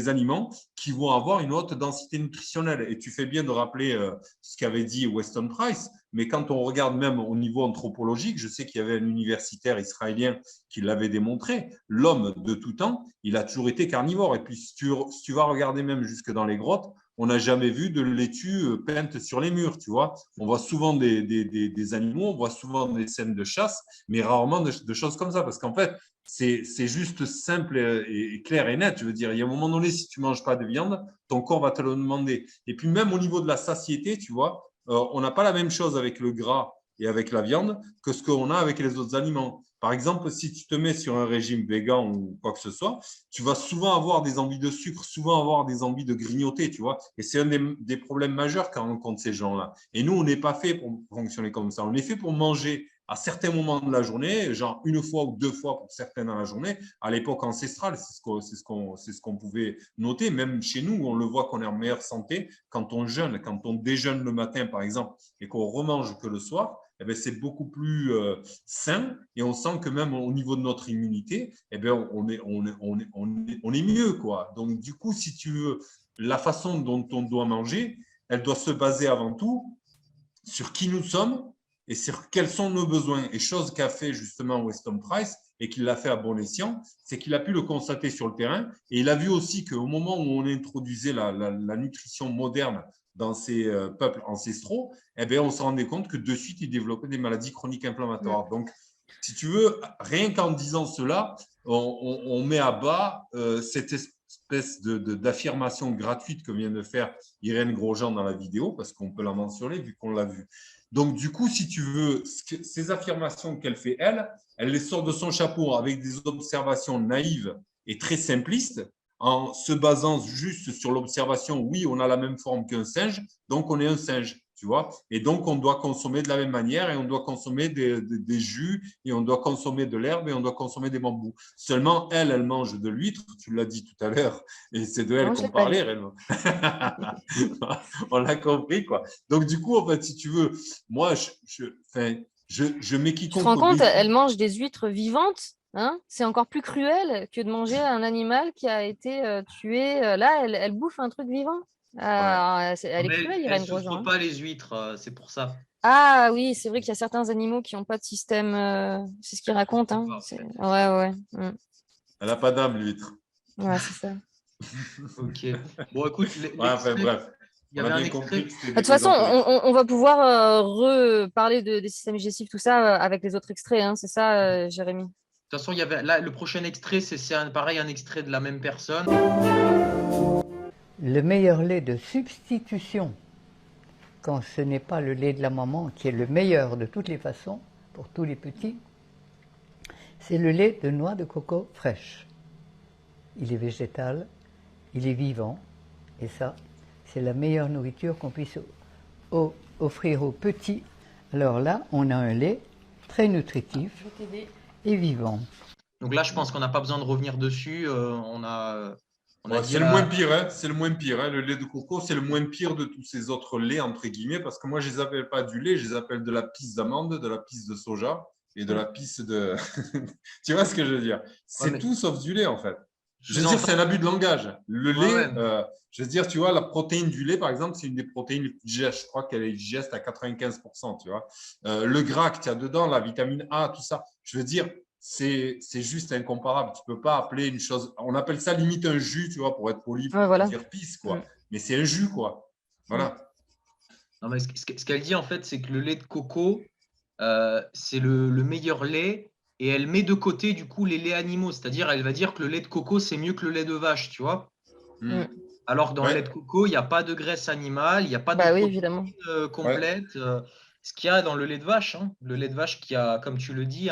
aliments qui vont avoir une haute densité nutritionnelle. Et tu fais bien de rappeler ce qu'avait dit Weston Price, mais quand on regarde même au niveau anthropologique, je sais qu'il y avait un universitaire israélien qui l'avait démontré, l'homme de tout temps, il a toujours été carnivore. Et puis si tu vas regarder même jusque dans les grottes, on n'a jamais vu de laitue peinte sur les murs, tu vois. On voit souvent des animaux, on voit souvent des scènes de chasse, mais rarement de choses comme ça, parce qu'en fait, c'est juste simple et clair et net. Je veux dire, il y a un moment donné, si tu ne manges pas de viande, ton corps va te le demander. Et puis même au niveau de la satiété, tu vois, on n'a pas la même chose avec le gras et avec la viande que ce qu'on a avec les autres aliments. Par exemple, si tu te mets sur un régime végan ou quoi que ce soit, tu vas souvent avoir des envies de sucre, souvent avoir des envies de grignoter, tu vois. Et c'est un des problèmes majeurs quand on rencontre ces gens-là. Et nous, on n'est pas fait pour fonctionner comme ça. On est fait pour manger à certains moments de la journée, genre une fois ou deux fois pour certains dans la journée. À l'époque ancestrale, c'est ce qu'on pouvait noter. Même chez nous, on le voit qu'on est en meilleure santé quand on jeûne, quand on déjeune le matin, par exemple, et qu'on remange que le soir. Eh bien, c'est beaucoup plus sain et on sent que même au niveau de notre immunité, eh bien, on est mieux, quoi. Donc, du coup, si tu veux, la façon dont on doit manger, elle doit se baser avant tout sur qui nous sommes et sur quels sont nos besoins. Et chose qu'a fait justement Weston Price et qu'il l'a fait à bon escient, c'est qu'il a pu le constater sur le terrain et il a vu aussi qu'au moment où on introduisait la nutrition moderne dans ces peuples ancestraux, eh bien, on se rendait compte que de suite, ils développaient des maladies chroniques inflammatoires. Donc, si tu veux, rien qu'en disant cela, on met à bas cette espèce d'affirmation gratuite que vient de faire Irène Grosjean dans la vidéo, parce qu'on peut la mentionner vu qu'on l'a vu. Donc, du coup, si tu veux, ces affirmations qu'elle fait, elle les sort de son chapeau avec des observations naïves et très simplistes, en se basant juste sur l'observation, oui, on a la même forme qu'un singe, donc on est un singe, tu vois. Et donc, on doit consommer de la même manière et on doit consommer des jus et on doit consommer de l'herbe et on doit consommer des bambous. Seulement, elle mange de l'huître, tu l'as dit tout à l'heure, et c'est de elle qu'on parlait. On l'a compris, quoi. Donc, du coup, en fait, si tu veux, moi, je mets quiconque. Tu te rends compte, elle mange des huîtres vivantes. Hein, c'est encore plus cruel que de manger un animal qui a été tué. Là, elle bouffe un truc vivant. Elle est cruelle, Irène Grosjean. Elle ne se pas les huîtres, c'est pour ça. Ah oui, c'est vrai qu'il y a certains animaux qui n'ont pas de système. C'est ce qu'il raconte. Hein. Ouais. Elle n'a pas d'âme, l'huître. Ouais, c'est ça. Ok. Bon, écoute, bref. Il y avait un extrait. De toute façon, on va pouvoir reparler des systèmes digestifs, tout ça, avec les autres extraits. Hein, c'est ça, Jérémy. De toute façon, il y avait, là, le prochain extrait, c'est pareil, un extrait de la même personne. Le meilleur lait de substitution, quand ce n'est pas le lait de la maman, qui est le meilleur de toutes les façons, pour tous les petits, c'est le lait de noix de coco fraîche. Il est végétal, il est vivant, et ça, c'est la meilleure nourriture qu'on puisse offrir aux petits. Alors là, on a un lait très nutritif et vivant. Donc là, je pense qu'on n'a pas besoin de revenir dessus. C'est le moins pire, hein. C'est le moins pire. Hein. Le lait de coco, c'est le moins pire de tous ces autres laits, entre guillemets, parce que moi, je ne les appelle pas du lait, je les appelle de la pisse d'amande, de la pisse de soja et de la pisse de… Tu vois ce que je veux dire? C'est tout sauf du lait, en fait. Je veux dire, c'est un abus de langage. Le lait, je veux dire, tu vois, la protéine du lait, par exemple, c'est une des protéines les plus digestes. Je crois qu'elle est digeste à 95%, tu vois. Le gras que tu as dedans, la vitamine A, tout ça. Je veux dire, c'est juste incomparable. Tu ne peux pas appeler une chose… On appelle ça limite un jus, tu vois, pour être poli, pour dire pisse, quoi. Mais c'est un jus, quoi. Voilà. Non, mais ce qu'elle dit, en fait, c'est que le lait de coco, c'est le meilleur lait. Et elle met de côté, du coup, les laits animaux. C'est-à-dire, elle va dire que le lait de coco, c'est mieux que le lait de vache, tu vois. Alors que dans le lait de coco, il n'y a pas de graisse animale, il n'y a pas de protéines complètes. Ce qu'il y a dans le lait de vache. Hein. Le lait de vache qui a, comme tu le dis,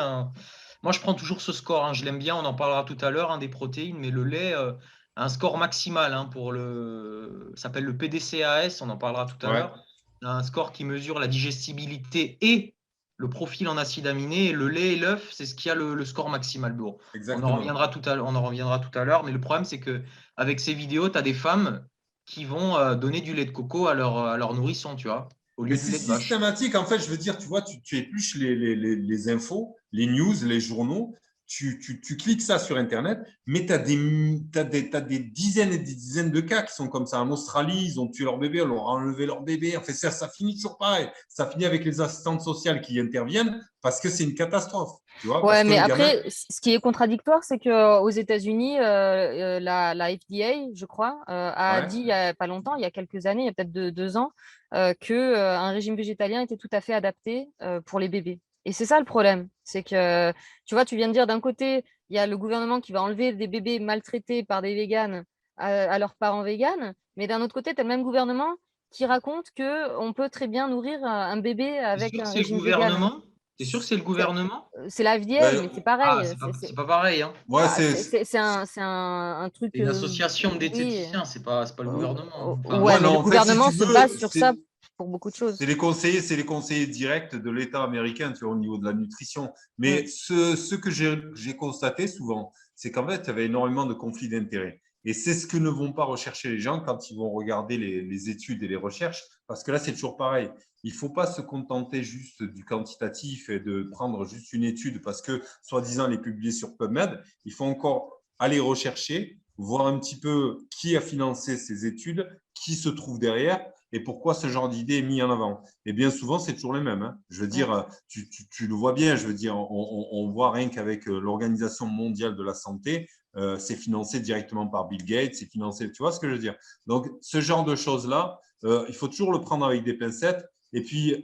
moi, je prends toujours ce score. Hein. Je l'aime bien, on en parlera tout à l'heure, des protéines. Mais le lait a un score maximal pour ça s'appelle le PDCAS, on en parlera tout à l'heure. Un score qui mesure la digestibilité et le profil en acides aminés, le lait et l'œuf, c'est ce qui a le score maximal. Bon, on en reviendra tout à l'heure, mais le problème, c'est qu'avec ces vidéos, tu as des femmes qui vont donner du lait de coco à leur nourrisson, tu vois, au lieu du lait de vache. C'est systématique, en fait, je veux dire, tu vois, tu épluches les infos, les news, les journaux, tu cliques ça sur Internet, mais tu as des dizaines et des dizaines de cas qui sont comme ça. En Australie, ils ont tué leur bébé, ils leur ont enlevé leur bébé. Enfin, ça finit toujours pareil. Ça finit avec les assistantes sociales qui interviennent parce que c'est une catastrophe. Tu vois, Ouais, parce que mais le gamin, après, ce qui est contradictoire, c'est qu'aux États-Unis, la FDA, je crois, a ouais, dit il n'y a pas longtemps, il y a quelques années, il y a peut-être 2 ans, que un régime végétalien était tout à fait adapté pour les bébés. Et c'est ça le problème, c'est que, tu vois, tu viens de dire d'un côté, il y a le gouvernement qui va enlever des bébés maltraités par des véganes à leurs parents véganes, mais d'un autre côté, tu as le même gouvernement qui raconte qu'on peut très bien nourrir un bébé T'es avec sûr que un c'est le régime vegan. gouvernement? T'es sûr que c'est le gouvernement? C'est la FDA, ben, mais c'est pareil. C'est pas pareil, hein. ouais, Bah, c'est un truc. C'est une association de Oui. diététiciens, c'est pas le gouvernement, hein. Enfin, Ouais, ouais, mais non, le en fait, si gouvernement tu se veux, base sur ça pour beaucoup de choses. c'est les conseillers directs de l'État américain, tu vois, au niveau de la nutrition. Mais Mm. ce que j'ai constaté souvent, c'est qu'en fait, il y avait énormément de conflits d'intérêts. Et c'est ce que ne vont pas rechercher les gens quand ils vont regarder les études et les recherches, parce que là, c'est toujours pareil. Il ne faut pas se contenter juste du quantitatif et de prendre juste une étude parce que, soi-disant, elle est publiée sur PubMed. Il faut encore aller rechercher, voir un petit peu qui a financé ces études, qui se trouve derrière et pourquoi ce genre d'idée est mis en avant. Et bien souvent, c'est toujours les mêmes. Hein. Je veux dire, tu le vois bien, je veux dire, on voit rien qu'avec l'Organisation mondiale de la santé, c'est financé directement par Bill Gates, c'est financé, tu vois ce que je veux dire. Donc, ce genre de choses-là, il faut toujours le prendre avec des pincettes. Et puis,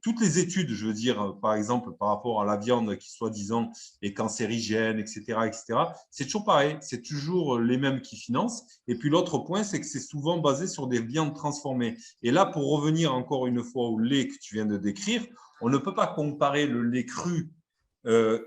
toutes les études, je veux dire, par exemple, par rapport à la viande qui, soi-disant, est cancérigène, etc., c'est toujours pareil. C'est toujours les mêmes qui financent. Et puis, l'autre point, c'est que c'est souvent basé sur des viandes transformées. Et là, pour revenir encore une fois au lait que tu viens de décrire, on ne peut pas comparer le lait cru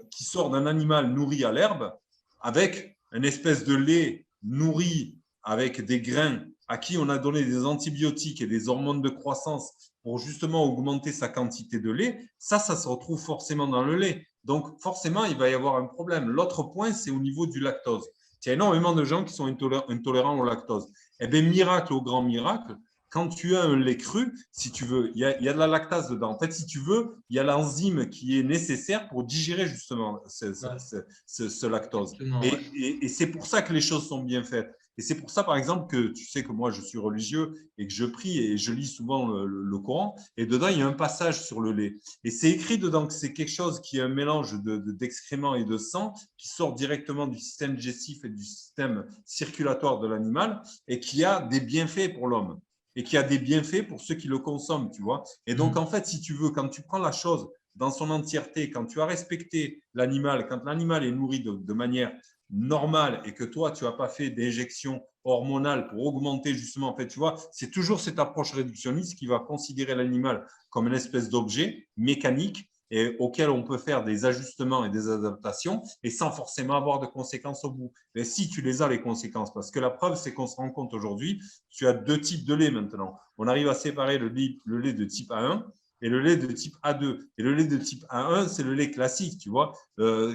qui sort d'un animal nourri à l'herbe avec une espèce de lait nourri avec des grains à qui on a donné des antibiotiques et des hormones de croissance pour justement augmenter sa quantité de lait. Ça se retrouve forcément dans le lait. Donc, forcément, il va y avoir un problème. L'autre point, c'est au niveau du lactose. Il y a énormément de gens qui sont intolérants au lactose. Eh bien, miracle au grand miracle, quand tu as un lait cru, si tu veux, il y a de la lactase dedans. En fait, si tu veux, il y a l'enzyme qui est nécessaire pour digérer justement ce lactose. ouais. Et c'est pour ça que les choses sont bien faites. Et c'est pour ça, par exemple, que tu sais que moi, je suis religieux et que je prie et je lis souvent le Coran. Et dedans, il y a un passage sur le lait. Et c'est écrit dedans que c'est quelque chose qui est un mélange d'excréments et de sang qui sort directement du système digestif et du système circulatoire de l'animal et qui a des bienfaits pour l'homme et qui a des bienfaits pour ceux qui le consomment, tu vois. Et donc, en fait, si tu veux, quand tu prends la chose dans son entièreté, quand tu as respecté l'animal, quand l'animal est nourri de manière normale et que toi, tu n'as pas fait d'injection hormonale pour augmenter justement, en fait, tu vois, c'est toujours cette approche réductionniste qui va considérer l'animal comme une espèce d'objet mécanique et auquel on peut faire des ajustements et des adaptations et sans forcément avoir de conséquences au bout. Mais si tu les as, les conséquences, parce que la preuve, c'est qu'on se rend compte aujourd'hui, tu as 2 types de lait maintenant. On arrive à séparer le lait de type A1 et le lait de type A2. Et le lait de type A1, c'est le lait classique, tu vois,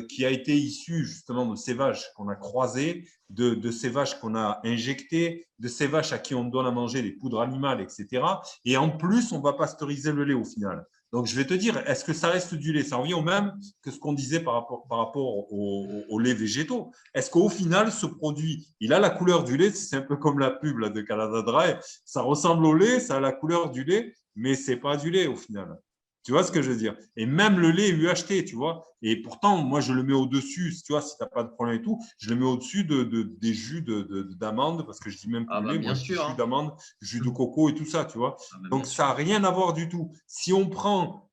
qui a été issu justement de ces vaches qu'on a croisées, de ces vaches qu'on a injectées, de ces vaches à qui on donne à manger des poudres animales, etc. Et en plus, on va pasteuriser le lait au final. Donc, je vais te dire, est-ce que ça reste du lait? Ça revient au même que ce qu'on disait par rapport aux laits végétaux. Est-ce qu'au final, ce produit, il a la couleur du lait? C'est un peu comme la pub là, de Canada Dry. Ça ressemble au lait, ça a la couleur du lait, mais ce n'est pas du lait au final. Tu vois ce que je veux dire? Et même le lait UHT, tu vois. Et pourtant, moi, je le mets au-dessus, tu vois, si tu n'as pas de problème et tout, je le mets au-dessus des jus d'amande, parce que je dis même Ah plus bah lait, bien moi, je dis sûr, jus hein. d'amande, jus de coco et tout ça, tu vois. Ah bah bien Donc, sûr. ça n'a rien à voir du tout. Si on prend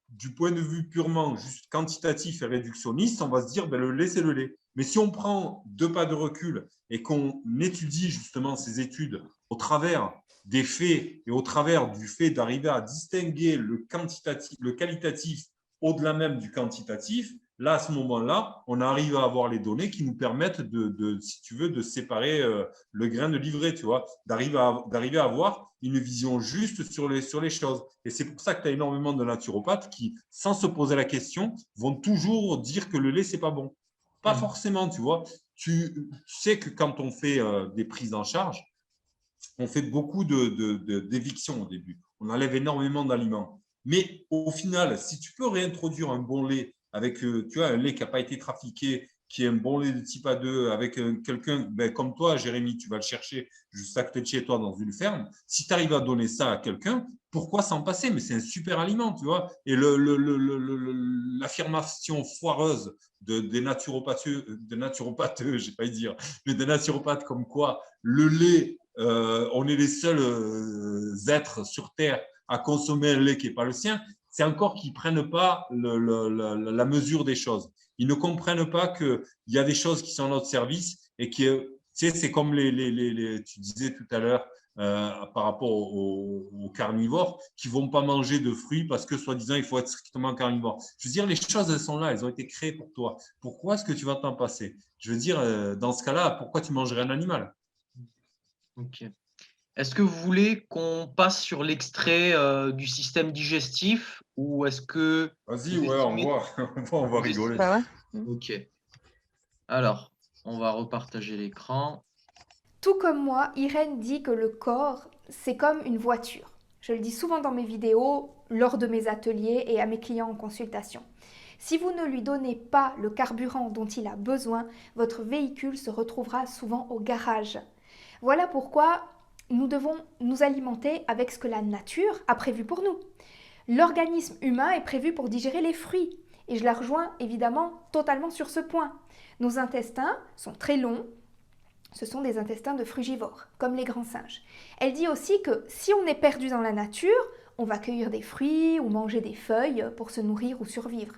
du point de vue purement juste quantitatif et réductionniste, on va se dire, ben, le lait, c'est le lait. Mais si on prend 2 pas de recul et qu'on étudie justement ces études au travers des faits et au travers du fait d'arriver à distinguer le qualitatif au-delà même du quantitatif, là, à ce moment-là, on arrive à avoir les données qui nous permettent si tu veux, de séparer le grain de l'ivraie, tu vois, d'arriver à avoir une vision juste sur les choses. Et c'est pour ça que tu as énormément de naturopathes qui, sans se poser la question, vont toujours dire que le lait, c'est pas bon. Pas forcément, tu vois. Tu sais que quand on fait des prises en charge, on fait beaucoup d'évictions au début. On enlève énormément d'aliments. Mais au final, si tu peux réintroduire un bon lait avec tu vois, un lait qui n'a pas été trafiqué, qui est un bon lait de type A2, avec quelqu'un comme toi, Jérémy, tu vas le chercher juste à côté de chez toi dans une ferme. Si tu arrives à donner ça à quelqu'un, pourquoi s'en passer? Mais c'est un super aliment, tu vois. Et l'affirmation foireuse des naturopathes, j'ai pas dire, mais des naturopathes comme quoi le lait, on est les seuls êtres sur Terre à consommer un lait qui n'est pas le sien, c'est encore qu'ils ne prennent pas la mesure des choses. Ils ne comprennent pas qu'il y a des choses qui sont à notre service et qui, tu sais, c'est comme tu disais tout à l'heure par rapport aux carnivores qui ne vont pas manger de fruits parce que, soi-disant, il faut être strictement carnivore. Je veux dire, les choses, elles sont là, elles ont été créées pour toi. Pourquoi est-ce que tu vas t'en passer? Je veux dire, dans ce cas-là, pourquoi tu mangerais un animal? Ok. Est-ce que vous voulez qu'on passe sur l'extrait du système digestif ou est-ce que… Vas-y, vous ouais, estimez… on va rigoler. Bah ouais. Ok. Alors, on va repartager l'écran. Tout comme moi, Irène dit que le corps, c'est comme une voiture. Je le dis souvent dans mes vidéos, lors de mes ateliers et à mes clients en consultation. Si vous ne lui donnez pas le carburant dont il a besoin, votre véhicule se retrouvera souvent au garage. Voilà pourquoi nous devons nous alimenter avec ce que la nature a prévu pour nous. L'organisme humain est prévu pour digérer les fruits, et je la rejoins évidemment totalement sur ce point. Nos intestins sont très longs. Ce sont des intestins de frugivores, comme les grands singes. Elle dit aussi que si on est perdu dans la nature, on va cueillir des fruits ou manger des feuilles pour se nourrir ou survivre.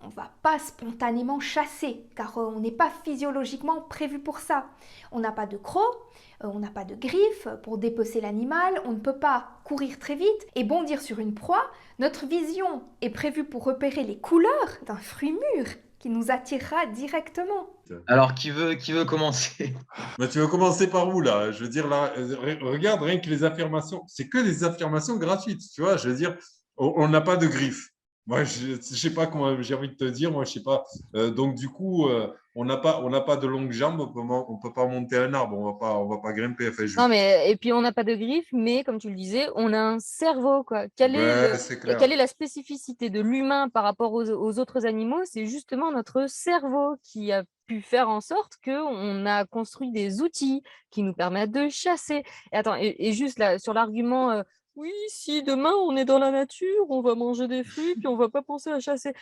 On ne va pas spontanément chasser, car on n'est pas physiologiquement prévu pour ça. On n'a pas de crocs, on n'a pas de griffes pour dépecer l'animal, on ne peut pas courir très vite et bondir sur une proie. Notre vision est prévue pour repérer les couleurs d'un fruit mûr qui nous attirera directement. Alors, qui veut commencer? Mais tu veux commencer par où, là? Je veux dire, là, regarde, rien que les affirmations, c'est que des affirmations gratuites, tu vois. Je veux dire, on n'a pas de griffes. Moi, je ne sais pas comment j'ai envie de te dire, moi, je ne sais pas. Donc, du coup, on n'a pas de longues jambes, on ne peut pas monter un arbre, on va pas grimper. Enfin, Non, mais et puis on n'a pas de griffes, mais comme tu le disais, on a un cerveau, quoi. C'est clair. Quelle est la spécificité de l'humain par rapport aux autres animaux? C'est justement notre cerveau qui a pu faire en sorte qu'on a construit des outils qui nous permettent de chasser. Et attends, et juste là, sur l'argument, oui, si demain on est dans la nature, on va manger des fruits, puis on va pas penser à chasser.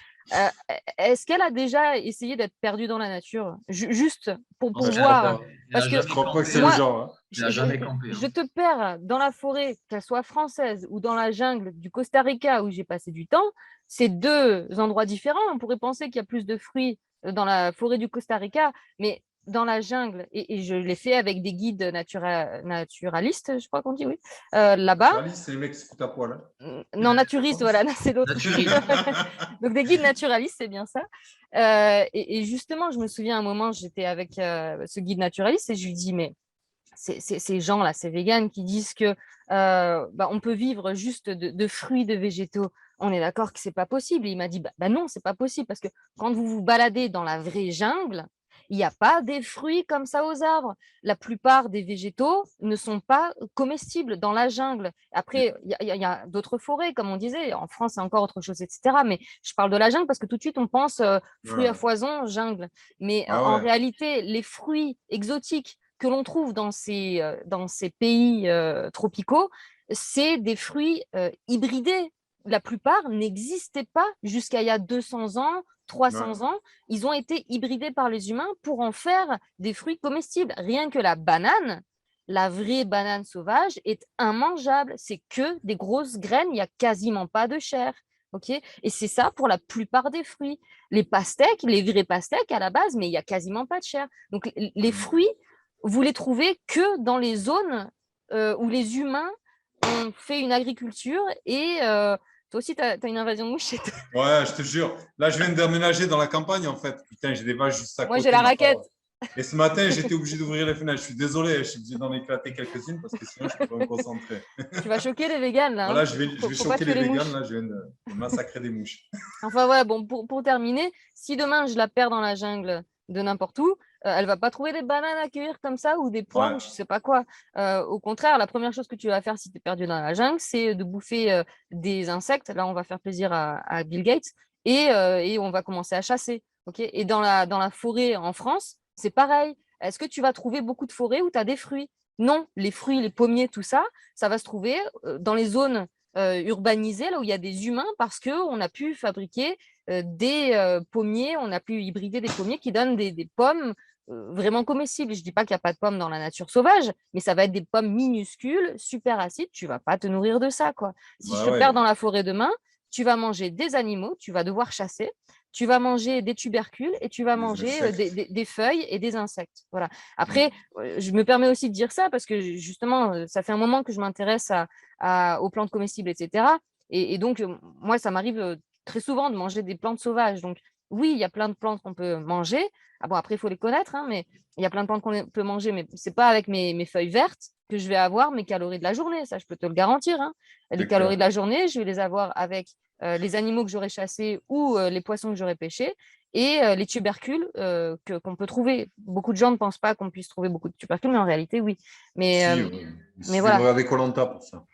Est-ce qu'elle a déjà essayé d'être perdue dans la nature? Juste pour voir. Parce que Je crois pas que c'est moi, le genre. Hein. je te perds dans la forêt, qu'elle soit française ou dans la jungle du Costa Rica où j'ai passé du temps, c'est deux endroits différents. On pourrait penser qu'il y a plus de fruits dans la forêt du Costa Rica, mais dans la jungle, et je l'ai fait avec des guides naturalistes, je crois qu'on dit, oui, là-bas. Naturaliste, c'est les mecs qui se foutent à poil. Hein. Non, naturiste, voilà, c'est l'autre. Donc des guides naturalistes, c'est bien ça. Et justement, je me souviens un moment, j'étais avec ce guide naturaliste et je lui dis, mais ces gens-là, ces véganes qui disent que on peut vivre juste de fruits, de végétaux. On est d'accord que c'est pas possible. Et il m'a dit, non, c'est pas possible parce que quand vous vous baladez dans la vraie jungle, il n'y a pas des fruits comme ça aux arbres. La plupart des végétaux ne sont pas comestibles dans la jungle. Après, il y a d'autres forêts, comme on disait. En France, c'est encore autre chose, etc. Mais je parle de la jungle parce que tout de suite, on pense fruits à foison, jungle. Mais en réalité, les fruits exotiques que l'on trouve dans ces pays tropicaux, c'est des fruits hybridés. La plupart n'existaient pas jusqu'à il y a 200 ans, 300 ans. Ils ont été hybridés par les humains pour en faire des fruits comestibles. Rien que la banane, la vraie banane sauvage, est immangeable. C'est que des grosses graines, il n'y a quasiment pas de chair. Okay, et c'est ça pour la plupart des fruits. Les pastèques, les vrais pastèques à la base, mais il n'y a quasiment pas de chair. Donc les fruits, vous les trouvez que dans les zones où les humains ont fait une agriculture et toi aussi, tu as une invasion de mouches chez toi. Ouais, je te jure. Là, je viens de déménager dans la campagne, en fait. Putain, j'ai des vaches juste à côté. Moi, j'ai la raquette. Et ce matin, j'étais obligé d'ouvrir les fenêtres. Je suis désolé, je suis obligé d'en éclater quelques-unes parce que sinon, je ne peux pas me concentrer. Tu vas choquer les véganes, là. Voilà, hein. je vais choquer les véganes. Là, je viens de massacrer des mouches. Enfin, voilà, bon, pour terminer, si demain, je la perds dans la jungle de n'importe où, elle va pas trouver des bananes à cueillir comme ça ou des poires ou je sais pas quoi. Au contraire, la première chose que tu vas faire si tu es perdu dans la jungle, c'est de bouffer des insectes. Là, on va faire plaisir à Bill Gates et on va commencer à chasser. Okay, et dans la forêt en France, c'est pareil. Est-ce que tu vas trouver beaucoup de forêts où tu as des fruits? Non, les fruits, les pommiers, tout ça, ça va se trouver dans les zones urbanisées, là où il y a des humains, parce qu'on a pu fabriquer des pommiers, on a pu hybrider des pommiers qui donnent des pommes vraiment comestibles. Je ne dis pas qu'il n'y a pas de pommes dans la nature sauvage, mais ça va être des pommes minuscules, super acides. Tu ne vas pas te nourrir de ça, quoi. Si je te perds dans la forêt demain, tu vas manger des animaux, tu vas devoir chasser, tu vas manger des tubercules et tu vas manger des feuilles et des insectes. Voilà. Après, je me permets aussi de dire ça parce que justement, ça fait un moment que je m'intéresse aux plantes comestibles, etc. Et donc, moi, ça m'arrive très souvent de manger des plantes sauvages. Donc, oui, il y a plein de plantes qu'on peut manger. Ah bon, après, il faut les connaître, hein, mais il y a plein de plantes qu'on peut manger, mais ce n'est pas avec mes feuilles vertes que je vais avoir mes calories de la journée. Ça, je peux te le garantir. Hein. Les calories de la journée, je vais les avoir avec les animaux que j'aurais chassés ou les poissons que j'aurais pêchés et les tubercules qu'on peut trouver. Beaucoup de gens ne pensent pas qu'on puisse trouver beaucoup de tubercules, mais en réalité, oui. Mais, mais voilà. Regarder Koh-Lanta pour ça.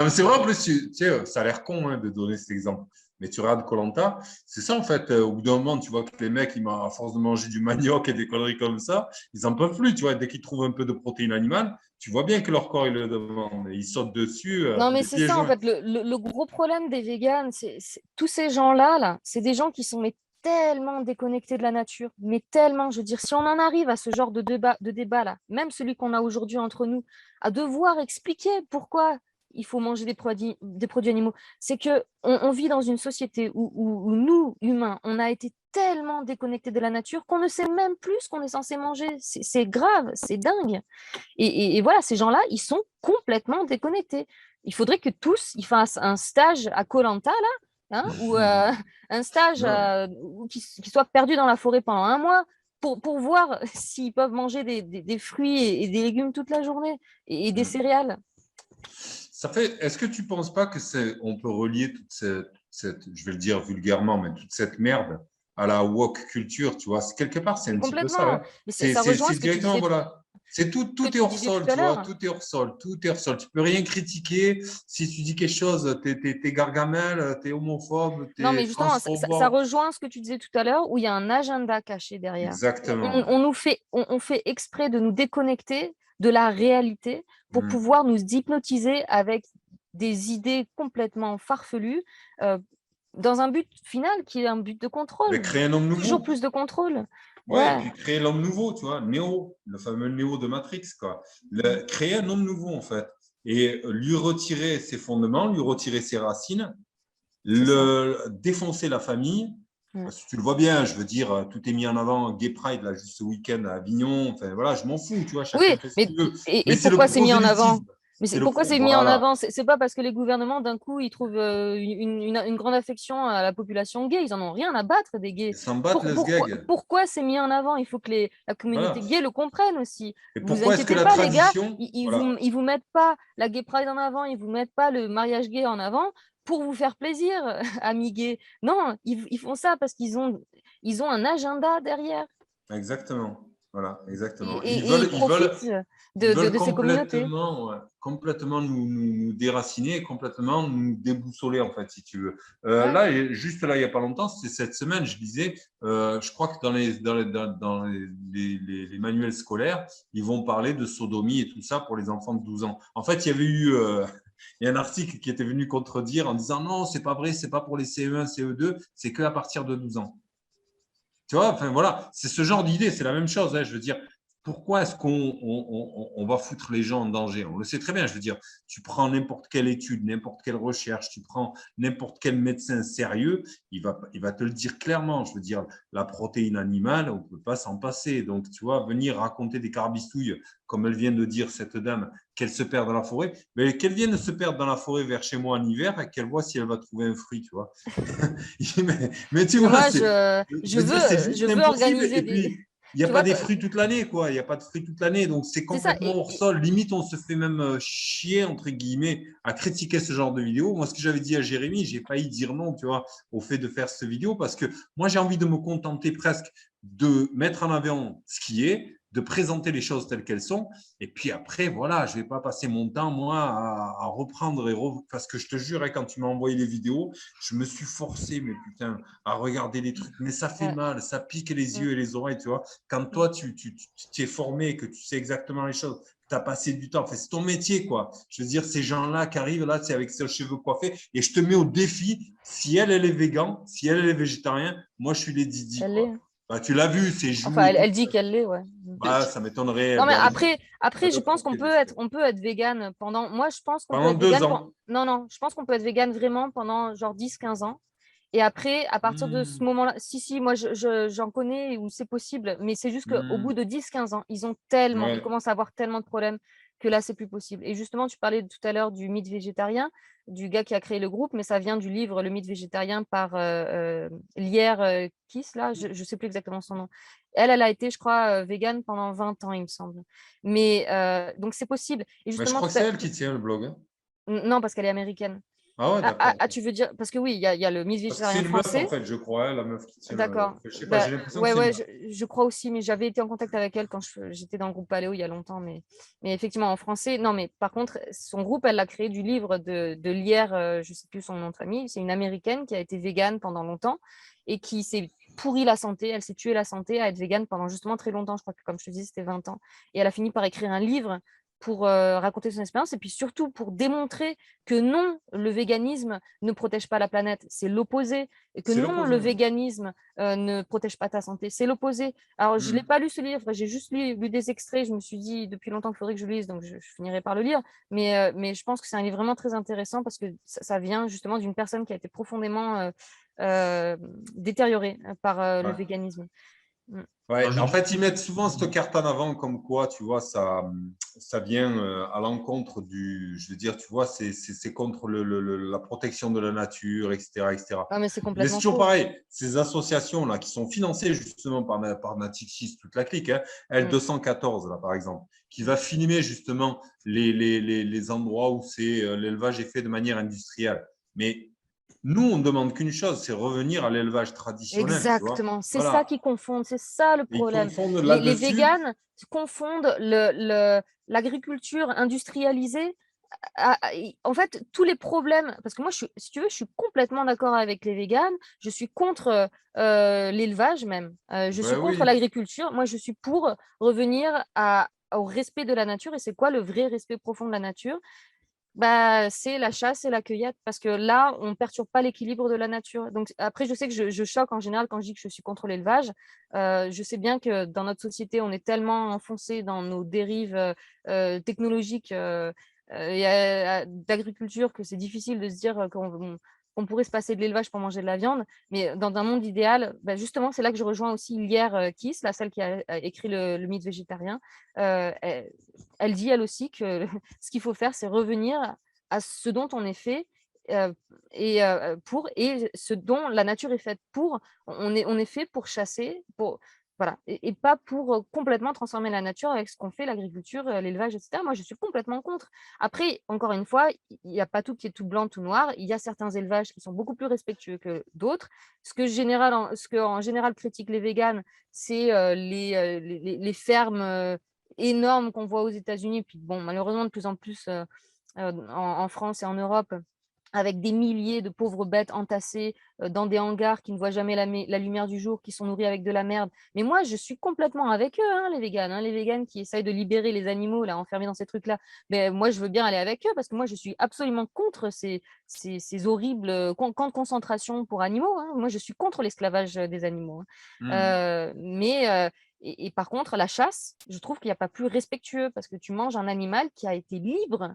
C'est vrai, en plus, tu sais, ça a l'air con de donner cet exemple. Mais tu regardes Koh-Lanta, c'est ça en fait. Au bout d'un moment, tu vois que les mecs, à force de manger du manioc et des conneries comme ça, ils n'en peuvent plus. Tu vois, dès qu'ils trouvent un peu de protéines animales, tu vois bien que leur corps, il le demande. Ils sautent dessus. Non, mais c'est ça en fait. Le gros problème des véganes, c'est tous ces gens-là, c'est des gens qui sont tellement déconnectés de la nature, mais tellement, je veux dire, si on en arrive à ce genre de débat là, même celui qu'on a aujourd'hui entre nous, à devoir expliquer pourquoi il faut manger des produits animaux, c'est que on vit dans une société où nous, humains, on a été tellement déconnectés de la nature qu'on ne sait même plus ce qu'on est censé manger. C'est grave, c'est dingue. Et voilà, ces gens-là, ils sont complètement déconnectés. Il faudrait que tous ils fassent un stage à Koh-Lanta, là, hein, ou un stage qui soit perdu dans la forêt pendant un mois pour voir s'ils peuvent manger des fruits et des légumes toute la journée et des céréales. Ça fait. Est-ce que tu ne penses pas que on peut relier toute cette, je vais le dire vulgairement, mais toute cette merde à la woke culture, tu vois? Quelque part, c'est un petit peu ça. Hein. Mais ça rejoint ce que tu disais. Voilà. C'est tout est hors sol, tu vois, tout est hors sol, tout est hors sol. Tu peux rien critiquer. Si tu dis quelque chose, t'es gargamel, t'es homophobe, t'es non, mais justement, ça rejoint ce que tu disais tout à l'heure, où il y a un agenda caché derrière. Exactement. On fait exprès de nous déconnecter de la réalité pour pouvoir nous hypnotiser avec des idées complètement farfelues dans un but final qui est un but de contrôle. Mais créer un homme nouveau. Toujours plus de contrôle. Ouais, et puis créer l'homme nouveau, tu vois, Néo, le fameux Néo de Matrix, quoi. Créer un homme nouveau, en fait, et lui retirer ses fondements, lui retirer ses racines, défoncer la famille. Parce que tu le vois bien, je veux dire, tout est mis en avant, Gay Pride, là, juste ce week-end à Avignon, enfin voilà, je m'en fous, tu vois, chacun fait ce qu'il veut. Et pourquoi c'est mis en avant? Mais pourquoi c'est mis en avant? C'est pas parce que les gouvernements, d'un coup, ils trouvent une grande affection à la population gay. Ils en ont rien à battre des gays. Ils s'en battent, pourquoi c'est mis en avant? Il faut que la communauté gay le comprenne aussi. Et pourquoi est-ce que la tradition… Les gars, ils vous mettent pas la Gay Pride en avant, ils vous mettent pas le mariage gay en avant pour vous faire plaisir, amis gays. Non, ils font ça parce qu'ils ont un agenda derrière. Exactement. Voilà, exactement. Ils veulent de ces communautés. Complètement nous déraciner, complètement nous déboussoler, en fait, si tu veux. Là, juste là, il n'y a pas longtemps, c'était cette semaine, je disais, je crois que dans les manuels scolaires, ils vont parler de sodomie et tout ça pour les enfants de 12 ans. En fait, il y avait eu… il y a un article qui était venu contredire en disant non, c'est pas vrai, c'est pas pour les CE1, CE2, c'est qu'à partir de 12 ans. Tu vois, enfin voilà, c'est ce genre d'idée, c'est la même chose. Hein, je veux dire, pourquoi est-ce qu'on va foutre les gens en danger? On le sait très bien, je veux dire, tu prends n'importe quelle étude, n'importe quelle recherche, tu prends n'importe quel médecin sérieux, il va te le dire clairement. Je veux dire, la protéine animale, on ne peut pas s'en passer. Donc, tu vois, venir raconter des carbistouilles, comme elle vient de dire cette dame, qu'elle se perd dans la forêt, mais qu'elle vienne se perdre dans la forêt vers chez moi en hiver et qu'elle voit si elle va trouver un fruit, tu vois. mais tu vois, moi, je veux organiser des… Il n'y a pas des fruits toute l'année, quoi. Il n'y a pas de fruits toute l'année. Donc, c'est complètement hors sol. Limite, on se fait même chier, entre guillemets, à critiquer ce genre de vidéo. Moi, ce que j'avais dit à Jérémy, j'ai failli dire non, tu vois, au fait de faire cette vidéo parce que moi, j'ai envie de me contenter presque de mettre en avant ce qui est, de présenter les choses telles qu'elles sont. Et puis après, voilà, je ne vais pas passer mon temps, moi, à reprendre parce que je te jure, quand tu m'as envoyé les vidéos, je me suis forcé, mais putain, à regarder les trucs. Mais ça fait mal, ça pique les yeux et les oreilles, tu vois. Quand toi, tu t'es formé, que tu sais exactement les choses, tu as passé du temps, c'est ton métier, quoi. Je veux dire, ces gens-là qui arrivent là, c'est avec ses cheveux coiffés, et je te mets au défi, si elle est végan, si elle est végétarien, moi, je suis les Didi, Elle quoi. l'est. Bah, tu l'as vu, ses joues Enfin, et elle, tout. elle dit qu'elle l'est, ouais. Bah, ça m'étonnerait. Non, Elle mais doit aller- après, elle je doit pense croquer dessus. on peut être vegan pendant. Moi, je pense qu'on peut Pendant être 2 vegan. ans. Non, non, je pense qu'on peut être vegan vraiment pendant genre 10-15 ans. Et après, à partir de ce moment-là, si, moi, j'en connais où c'est possible, mais c'est juste qu'au bout de 10-15 ans, ils Ouais. commencent à avoir tellement de problèmes que là, c'est plus possible. Et justement, tu parlais tout à l'heure du mythe végétarien, du gars qui a créé le groupe, mais ça vient du livre Le mythe végétarien par Lierre Kiss, là, je ne sais plus exactement son nom. Elle a été, je crois, végane pendant 20 ans, il me semble. Mais donc, c'est possible. Et Mais je justement, crois que c'est elle qui tient le blog, hein. non, parce qu'elle est américaine. Ah ouais, d'accord. Tu veux dire, parce que oui, il y a le mythe Parce que c'est végétarien une meuf, en français. fait, je crois, la meuf qui tient le. D'accord. Je sais pas, Bah, j'ai l'impression que ouais, c'est ouais, une meuf. je crois aussi, mais j'avais été en contact avec elle quand j'étais dans le groupe Paléo il y a longtemps. Mais effectivement, en français, non, mais par contre, son groupe, elle l'a créé du livre de Lierre, je ne sais plus son nom de famille. C'est une américaine qui a été végane pendant longtemps et qui s'est pourri la santé. Elle s'est tuée la santé à être végane pendant justement très longtemps. Je crois que, comme je te dis, c'était 20 ans. Et elle a fini par écrire un livre pour raconter son expérience et puis surtout pour démontrer que non, le véganisme ne protège pas la planète, c'est l'opposé, et que C'est non, le l'opposé. véganisme ne protège pas ta santé, c'est l'opposé. Alors, je ne l'ai pas lu ce livre, j'ai juste lu des extraits, je me suis dit depuis longtemps qu'il faudrait que je le lise, donc je finirai par le lire, mais je pense que c'est un livre vraiment très intéressant parce que ça vient justement d'une personne qui a été profondément détériorée par le Ouais. véganisme. Ouais, en fait, ils mettent souvent cette carte en avant comme quoi, tu vois, ça vient à l'encontre je veux dire, tu vois, c'est contre la protection de la nature, etc., etc. Ah, mais c'est Mais c'est complètement toujours faux. pareil, ces associations-là qui sont financées justement par Natixis, toute la clique, hein, L214, là, par exemple, qui va filmer justement les endroits où l'élevage est fait de manière industrielle. Mais nous, on ne demande qu'une chose, c'est revenir à l'élevage traditionnel, tu vois. Exactement, c'est ça Voilà. qu'ils confondent, c'est ça le Et ils problème. confondent Les là-dessus. véganes confondent l'agriculture industrialisée. En fait, tous les problèmes, parce que moi, si tu veux, je suis complètement d'accord avec les véganes, je suis contre l'élevage même, je suis Ben contre oui. l'agriculture, moi je suis pour revenir au respect de la nature, et c'est quoi le vrai respect profond de la nature? Bah, c'est la chasse et la cueillette parce que là, on ne perturbe pas l'équilibre de la nature. Donc après, je sais que je choque en général quand je dis que je suis contre l'élevage. Je sais bien que dans notre société, on est tellement enfoncé dans nos dérives technologiques et d'agriculture que c'est difficile de se dire qu'on pourrait se passer de l'élevage pour manger de la viande. Mais dans un monde idéal, bah, justement, c'est là que je rejoins aussi Lierre Kiss, celle qui a écrit le mythe végétarien. Elle dit elle aussi que ce qu'il faut faire, c'est revenir à ce dont on est fait et ce dont la nature est faite pour. On est fait pour chasser, voilà, et pas pour complètement transformer la nature avec ce qu'on fait, l'agriculture, l'élevage, etc. Moi, je suis complètement contre. Après, encore une fois, il n'y a pas tout qui est tout blanc, tout noir. Il y a certains élevages qui sont beaucoup plus respectueux que d'autres. Ce que en général critiquent les véganes, c'est les fermes énormes qu'on voit aux États-Unis, puis bon, malheureusement de plus en plus en France et en Europe, avec des milliers de pauvres bêtes entassées dans des hangars qui ne voient jamais la lumière du jour, qui sont nourris avec de la merde. Mais moi, je suis complètement avec eux, hein, les véganes qui essayent de libérer les animaux là, enfermés dans ces trucs-là. Mais moi, je veux bien aller avec eux parce que moi, je suis absolument contre ces horribles camps de concentration pour animaux, hein. Moi, je suis contre l'esclavage des animaux, hein. Et par contre, la chasse, je trouve qu'il n'y a pas plus respectueux parce que tu manges un animal qui a été libre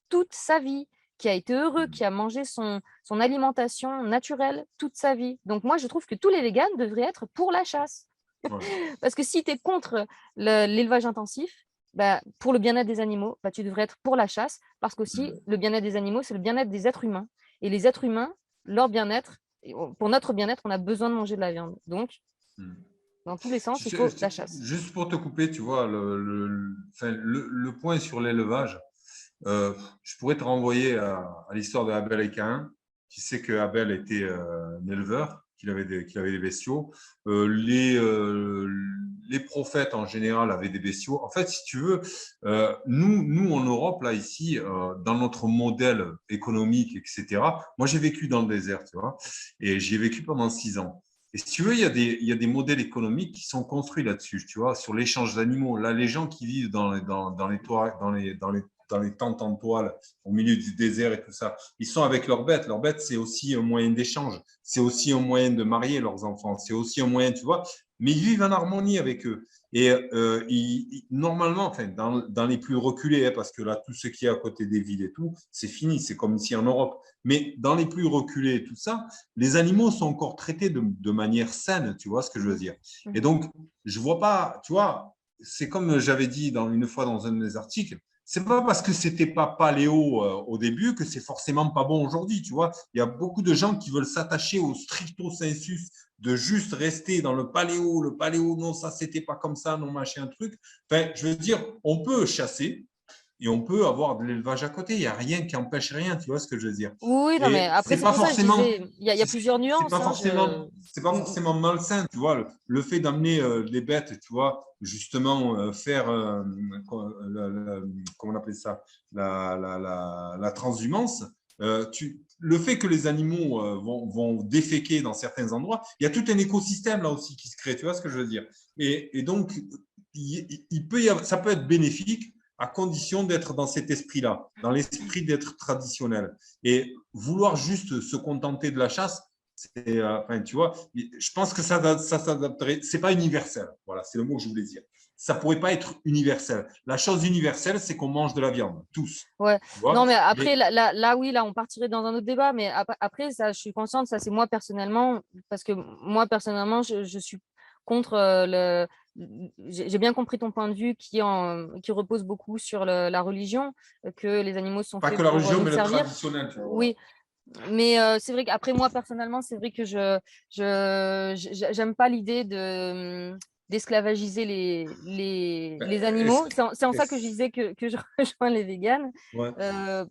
toute sa vie, qui a été heureux, qui a mangé son alimentation naturelle toute sa vie. Donc moi, je trouve que tous les véganes devraient être pour la chasse. Ouais. Parce que si tu es contre l'élevage intensif, bah, pour le bien-être des animaux, bah, tu devrais être pour la chasse, parce qu'aussi, le bien-être des animaux, c'est le bien-être des êtres humains. Et les êtres humains, leur bien-être, pour notre bien-être, on a besoin de manger de la viande. Donc, dans tous les sens, il faut la chasse. Juste pour te couper, tu vois, le point sur l'élevage, je pourrais te renvoyer à l'histoire de Abel et Caïn. Tu sais que Abel était un éleveur, qu'il avait des bestiaux. Les les prophètes en général avaient des bestiaux. En fait, si tu veux, nous en Europe, là, ici, dans notre modèle économique, etc., moi, j'ai vécu dans le désert, tu vois, et j'y ai vécu pendant 6 ans. Et si tu veux, il y a des modèles économiques qui sont construits là-dessus, tu vois, sur l'échange d'animaux. Là, les gens qui vivent dans les tentes en toile, au milieu du désert et tout ça, ils sont avec leurs bêtes. Leurs bêtes, c'est aussi un moyen d'échange. C'est aussi un moyen de marier leurs enfants. C'est aussi un moyen, tu vois, mais ils vivent en harmonie avec eux. Et normalement, enfin, dans les plus reculés, hein, parce que là, tout ce qui est à côté des villes et tout, c'est fini. C'est comme ici en Europe. Mais dans les plus reculés et tout ça, les animaux sont encore traités de manière saine, tu vois ce que je veux dire. Et donc, je vois pas, tu vois, c'est comme j'avais dit une fois dans un des articles, c'est pas parce que c'était pas paléo au début que c'est forcément pas bon aujourd'hui, tu vois. Il y a beaucoup de gens qui veulent s'attacher au stricto sensus de juste rester dans le paléo, non, ça c'était pas comme ça, non, machin, truc. Enfin, je veux dire, on peut chasser et on peut avoir de l'élevage à côté. Il n'y a rien qui empêche rien, tu vois ce que je veux dire. Oui, non, mais après, c'est pas forcément. Il y a plusieurs nuances. C'est pas forcément malsain, tu vois. Le fait d'amener les bêtes, tu vois, justement faire, comment on appelle ça, la transhumance. Le fait que les animaux vont déféquer dans certains endroits, il y a tout un écosystème là aussi qui se crée, tu vois ce que je veux dire. Et donc, ça peut être bénéfique à condition d'être dans cet esprit-là, dans l'esprit d'être traditionnel. Et vouloir juste se contenter de la chasse, enfin, tu vois, je pense que ça s'adapterait. C'est pas universel. Voilà, c'est le mot que je voulais dire. Ça pourrait pas être universel. La chose universelle, c'est qu'on mange de la viande, tous. Ouais. Non, mais après, là, on partirait dans un autre débat. Mais après, ça, je suis consciente, ça, c'est moi personnellement, parce que moi personnellement, je suis contre j'ai bien compris ton point de vue qui repose beaucoup sur la religion, que les animaux sont faits pour nous servir. Pas que la religion, mais le traditionnel. Tu vois. Oui, mais c'est vrai qu'après moi personnellement, c'est vrai que j'aime pas l'idée d'esclavagiser les animaux. C'est en ça que je disais que je rejoins les véganes. Ouais.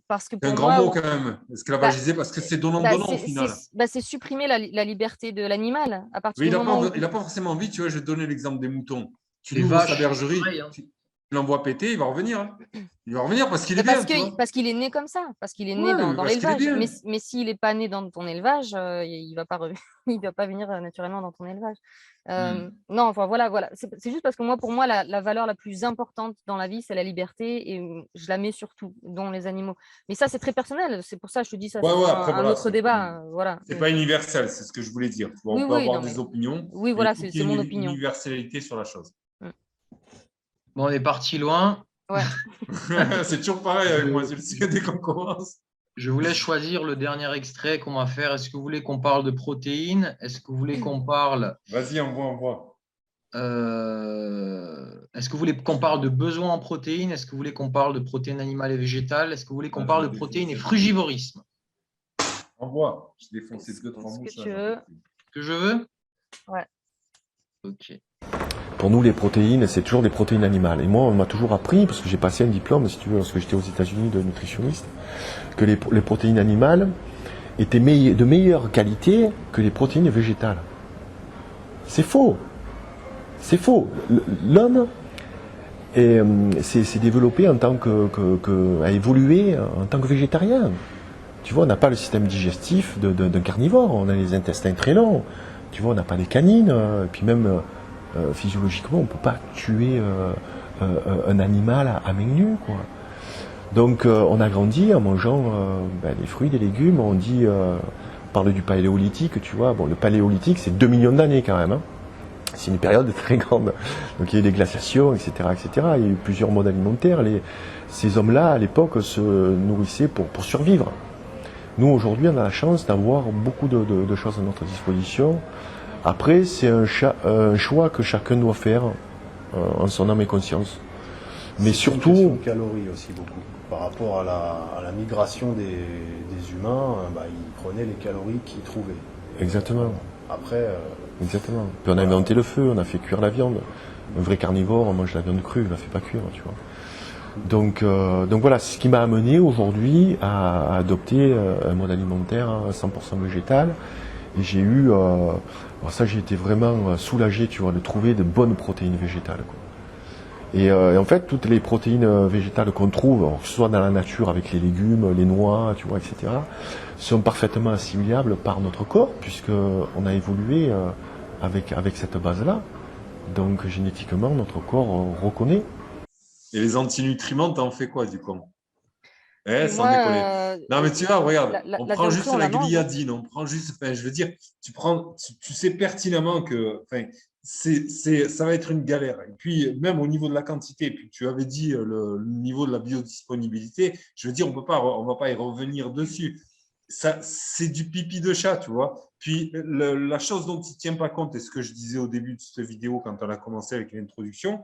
Parce que c'est un grand mot quand même, esclavagiser, parce que c'est donnant-donnant au final. C'est supprimer la liberté de l'animal. À partir il n'a pas forcément envie, tu vois, je vais te donner l'exemple des moutons. Tu l'ouvres sa bergerie, tu l'envoies péter, il va revenir. Hein. Il va revenir parce qu'il est bien. Parce qu'il est né comme ça, parce qu'il est né dans l'élevage. Mais s'il n'est pas né dans ton élevage, il va pas venir naturellement dans ton élevage. Non, enfin voilà. C'est juste parce que pour moi, la valeur la plus importante dans la vie, c'est la liberté, et je la mets surtout dans les animaux. Mais ça, c'est très personnel. C'est pour ça que je te dis ça. C'est un autre débat. Voilà. C'est pas universel, c'est ce que je voulais dire. On peut avoir des opinions. Oui, voilà, c'est mon opinion. Universalité sur la chose. Bon, on est parti loin. Ouais. C'est toujours pareil avec moi, dès qu'on commence. Je vous laisse choisir le dernier extrait qu'on va faire. Est-ce que vous voulez qu'on parle de protéines? Est-ce que vous voulez qu'on parle… Vas-y, envoie. Est-ce que vous voulez qu'on parle de besoins en protéines? Est-ce que vous voulez qu'on parle de protéines animales et végétales? Est-ce que vous voulez qu'on parle de protéines et frugivorisme? Envoie. Je défonce 2-3 mots. Ce que tu veux. Que je veux? Ouais. Ok. Pour nous, les protéines, c'est toujours des protéines animales. Et moi, on m'a toujours appris, parce que j'ai passé un diplôme, si tu veux, lorsque j'étais aux États-Unis de nutritionniste, que les protéines animales étaient de meilleure qualité que les protéines végétales. C'est faux. C'est faux. L'homme s'est développé a évolué en tant que végétarien. Tu vois, on n'a pas le système digestif d'un carnivore. On a les intestins très longs. Tu vois, on n'a pas les canines. Et puis même… physiologiquement, on ne peut pas tuer un animal à main nue, quoi. Donc, on a grandi en mangeant des fruits, des légumes. On parle du paléolithique, tu vois. Bon, le paléolithique, c'est 2 millions d'années quand même. Hein. C'est une période très grande. Donc, il y a eu des glaciations, etc., etc. Il y a eu plusieurs modes alimentaires. Ces hommes-là, à l'époque, se nourrissaient pour survivre. Nous, aujourd'hui, on a la chance d'avoir beaucoup de choses à notre disposition. Après, c'est un choix que chacun doit faire en son âme et conscience. Mais surtout… C'est une question de calories aussi beaucoup. Par rapport à la migration des humains, ils prenaient les calories qu'ils trouvaient. Exactement. Après… Exactement. Puis on a inventé le feu, on a fait cuire la viande. Un vrai carnivore, on mange la viande crue, on la fait pas cuire, tu vois. Donc voilà, c'est ce qui m'a amené aujourd'hui à adopter un mode alimentaire 100% végétal. Et j'ai eu, alors ça j'ai été vraiment soulagé, tu vois, de trouver de bonnes protéines végétales, quoi. Et en fait, toutes les protéines végétales qu'on trouve, alors, que ce soit dans la nature avec les légumes, les noix, tu vois, etc., sont parfaitement assimilables par notre corps, puisqu'on a évolué avec cette base-là. Donc génétiquement, notre corps reconnaît. Et les antinutriments, t'en fais quoi du coup? Sans Moi, déconner. Non, mais tu vois, regarde, on la prend viande juste crue, on la la mange, hein. gliadine, on prend juste, enfin, je veux dire, tu sais pertinemment que, enfin, ça va être une galère. Et puis, même au niveau de la quantité, puis tu avais dit le niveau de la biodisponibilité, je veux dire, on va pas y revenir dessus. Ça, c'est du pipi de chat, tu vois. Puis, la chose dont tu ne tiens pas compte, et ce que je disais au début de cette vidéo quand on a commencé avec l'introduction,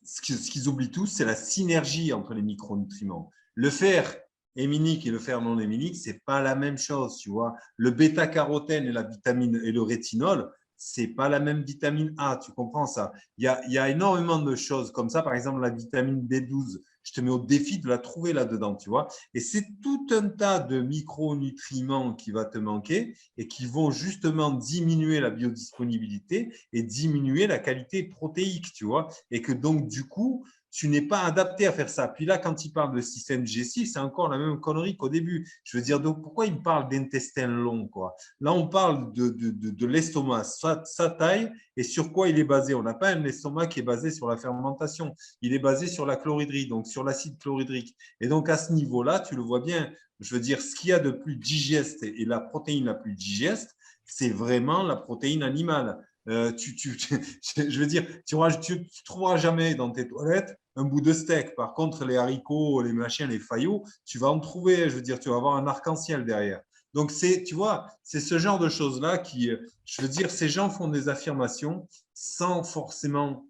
ce qu'ils oublient tous, c'est la synergie entre les micronutriments. Le fer héminique et le fer non héminique, ce n'est pas la même chose, tu vois. Le bêta-carotène et la vitamine et le rétinol, ce n'est pas la même vitamine A, tu comprends ça? Il y a énormément de choses comme ça. Par exemple, la vitamine B12, je te mets au défi de la trouver là-dedans, tu vois. Et c'est tout un tas de micronutriments qui va te manquer et qui vont justement diminuer la biodisponibilité et diminuer la qualité protéique, tu vois. Et que donc, du coup, tu n'es pas adapté à faire ça. Puis là, quand il parle de système digestif, c'est encore la même connerie qu'au début. Je veux dire, donc, pourquoi il me parle d'intestin long, quoi? Là, on parle de l'estomac, sa taille et sur quoi il est basé. On n'a pas un estomac qui est basé sur la fermentation. Il est basé sur la chlorhydrie, donc sur l'acide chlorhydrique. Et donc, à ce niveau-là, tu le vois bien, je veux dire, ce qu'il y a de plus digeste et la protéine la plus digeste, c'est vraiment la protéine animale. Je veux dire, tu ne trouveras jamais dans tes toilettes un bout de steak. Par contre, les haricots, les machins, les faillots, tu vas en trouver. Je veux dire, tu vas avoir un arc-en-ciel derrière. Donc, tu vois, c'est ce genre de choses-là qui, je veux dire, ces gens font des affirmations sans forcément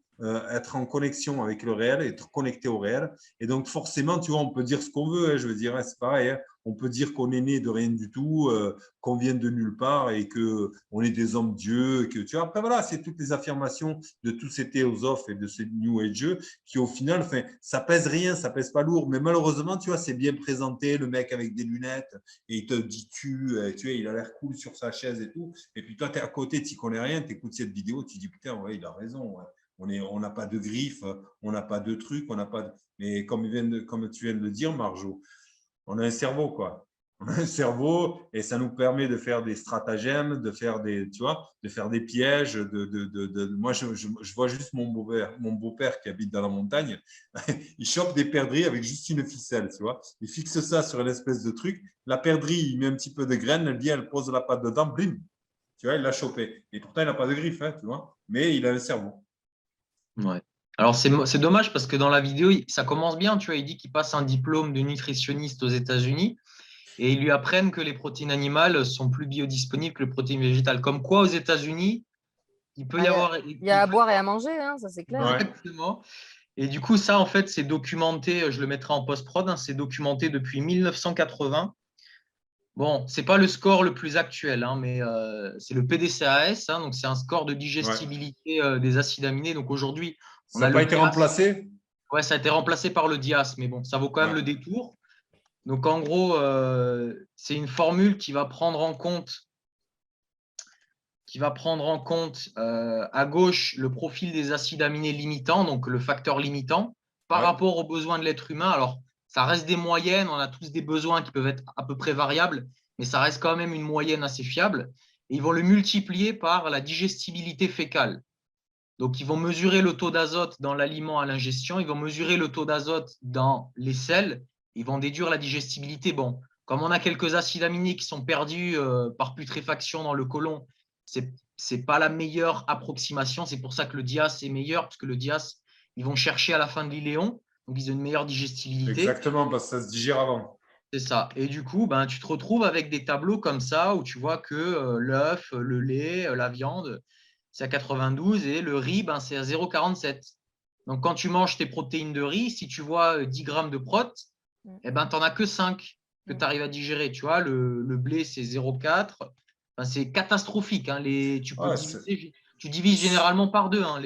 être en connexion avec le réel, être connecté au réel. Et donc, forcément, tu vois, on peut dire ce qu'on veut. Je veux dire, c'est pareil. On peut dire qu'on est né de rien du tout, qu'on vient de nulle part et qu'on est des hommes dieux. Que, tu vois, après, voilà, c'est toutes les affirmations de tous ces théosophes et de ces New Age qui, au final, enfin, ça pèse rien, ça pèse pas lourd. Mais malheureusement, tu vois, c'est bien présenté, le mec avec des lunettes et il te dit tu vois, il a l'air cool sur sa chaise et tout. Et puis toi, tu es à côté, tu n'y connais rien, tu écoutes cette vidéo, tu dis putain, ouais, il a raison. Ouais. On n'a pas de griffes, on n'a pas de trucs, on n'a pas de... Mais comme tu viens de le dire, Marjo, on a un cerveau, quoi. On a un cerveau et ça nous permet de faire des stratagèmes, de faire des, tu vois, de faire des pièges. Moi, je vois juste mon beau-père qui habite dans la montagne. Il chope des perdrix avec juste une ficelle, tu vois. Il fixe ça sur une espèce de truc. La perdrix, il met un petit peu de graines, elle vient, elle pose la patte dedans, blim. Tu vois, il l'a chopé. Et pourtant, il n'a pas de griffes, hein, tu vois. Mais il a un cerveau. Ouais. Alors, c'est dommage parce que dans la vidéo, ça commence bien. Tu vois, il dit qu'il passe un diplôme de nutritionniste aux États-Unis et ils lui apprennent que les protéines animales sont plus biodisponibles que les protéines végétales. Comme quoi, aux États-Unis, il peut y avoir. Il y a à boire et à manger, hein, ça c'est clair. Ouais. Exactement. Et du coup, ça, en fait, c'est documenté. Je le mettrai en post-prod. Hein, c'est documenté depuis 1980. Bon, c'est pas le score le plus actuel, hein, mais c'est le PDCAS, hein, donc c'est un score de digestibilité des acides aminés. Donc aujourd'hui, on ça a n'a pas le été DIAS. remplacé? Ouais, ça a été remplacé par le DIAS, mais bon, ça vaut quand même le détour. Donc en gros, c'est une formule qui va prendre en compte, à gauche le profil des acides aminés limitants, donc le facteur limitant, par rapport aux besoins de l'être humain. Alors, ça reste des moyennes, on a tous des besoins qui peuvent être à peu près variables, mais ça reste quand même une moyenne assez fiable. Et ils vont le multiplier par la digestibilité fécale. Donc, ils vont mesurer le taux d'azote dans l'aliment à l'ingestion, ils vont mesurer le taux d'azote dans les selles, ils vont déduire la digestibilité. Bon, comme on a quelques acides aminés qui sont perdus par putréfaction dans le côlon, c'est pas la meilleure approximation. C'est pour ça que le DIAS est meilleur, parce que le DIAS, ils vont chercher à la fin de l'iléon, donc ils ont une meilleure digestibilité. Exactement, parce que ça se digère avant. C'est ça. Et du coup, ben, tu te retrouves avec des tableaux comme ça où tu vois que l'œuf, le lait, la viande, c'est à 92 et le riz, ben, c'est à 0,47. Donc, quand tu manges tes protéines de riz, si tu vois 10 grammes de prot, eh ben, tu n'en as que 5 que tu arrives à digérer. Tu vois, le blé, c'est 0,4. Enfin, c'est catastrophique. Hein, tu divises généralement par deux. Hein,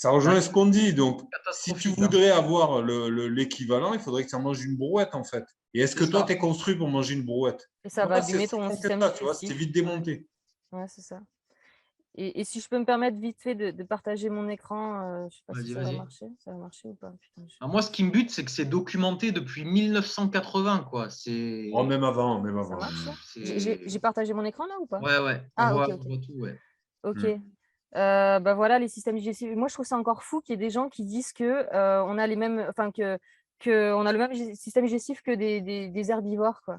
Ça rejoint ce qu'on dit. Donc, si tu catastrophique. voudrais avoir l'équivalent, il faudrait que tu en manges une brouette, en fait. Et est-ce que C'est toi, ça. tu es construit pour manger une brouette? Et ça va abîmer ton système ça, tu vois, c'est digestif. vite démonté. Ouais, c'est ça. Et si je peux me permettre vite fait de partager mon écran, je sais pas si Vas-y, ça va vas-y. marcher. Ça va marcher ou pas? Putain, Alors moi, ce qui me bute, c'est que c'est documenté depuis 1980, quoi. C'est. Oh, même avant, même Ça avant. marche ça? c'est- J'ai partagé mon écran là ou pas? Ouais, ouais. Ah, ok, on ok. voit tout, ouais. Ok. Mm. Bah voilà, les systèmes digestifs. Moi, je trouve ça encore fou qu'il y ait des gens qui disent que on a les mêmes, enfin que on a le même système digestif que des herbivores, quoi.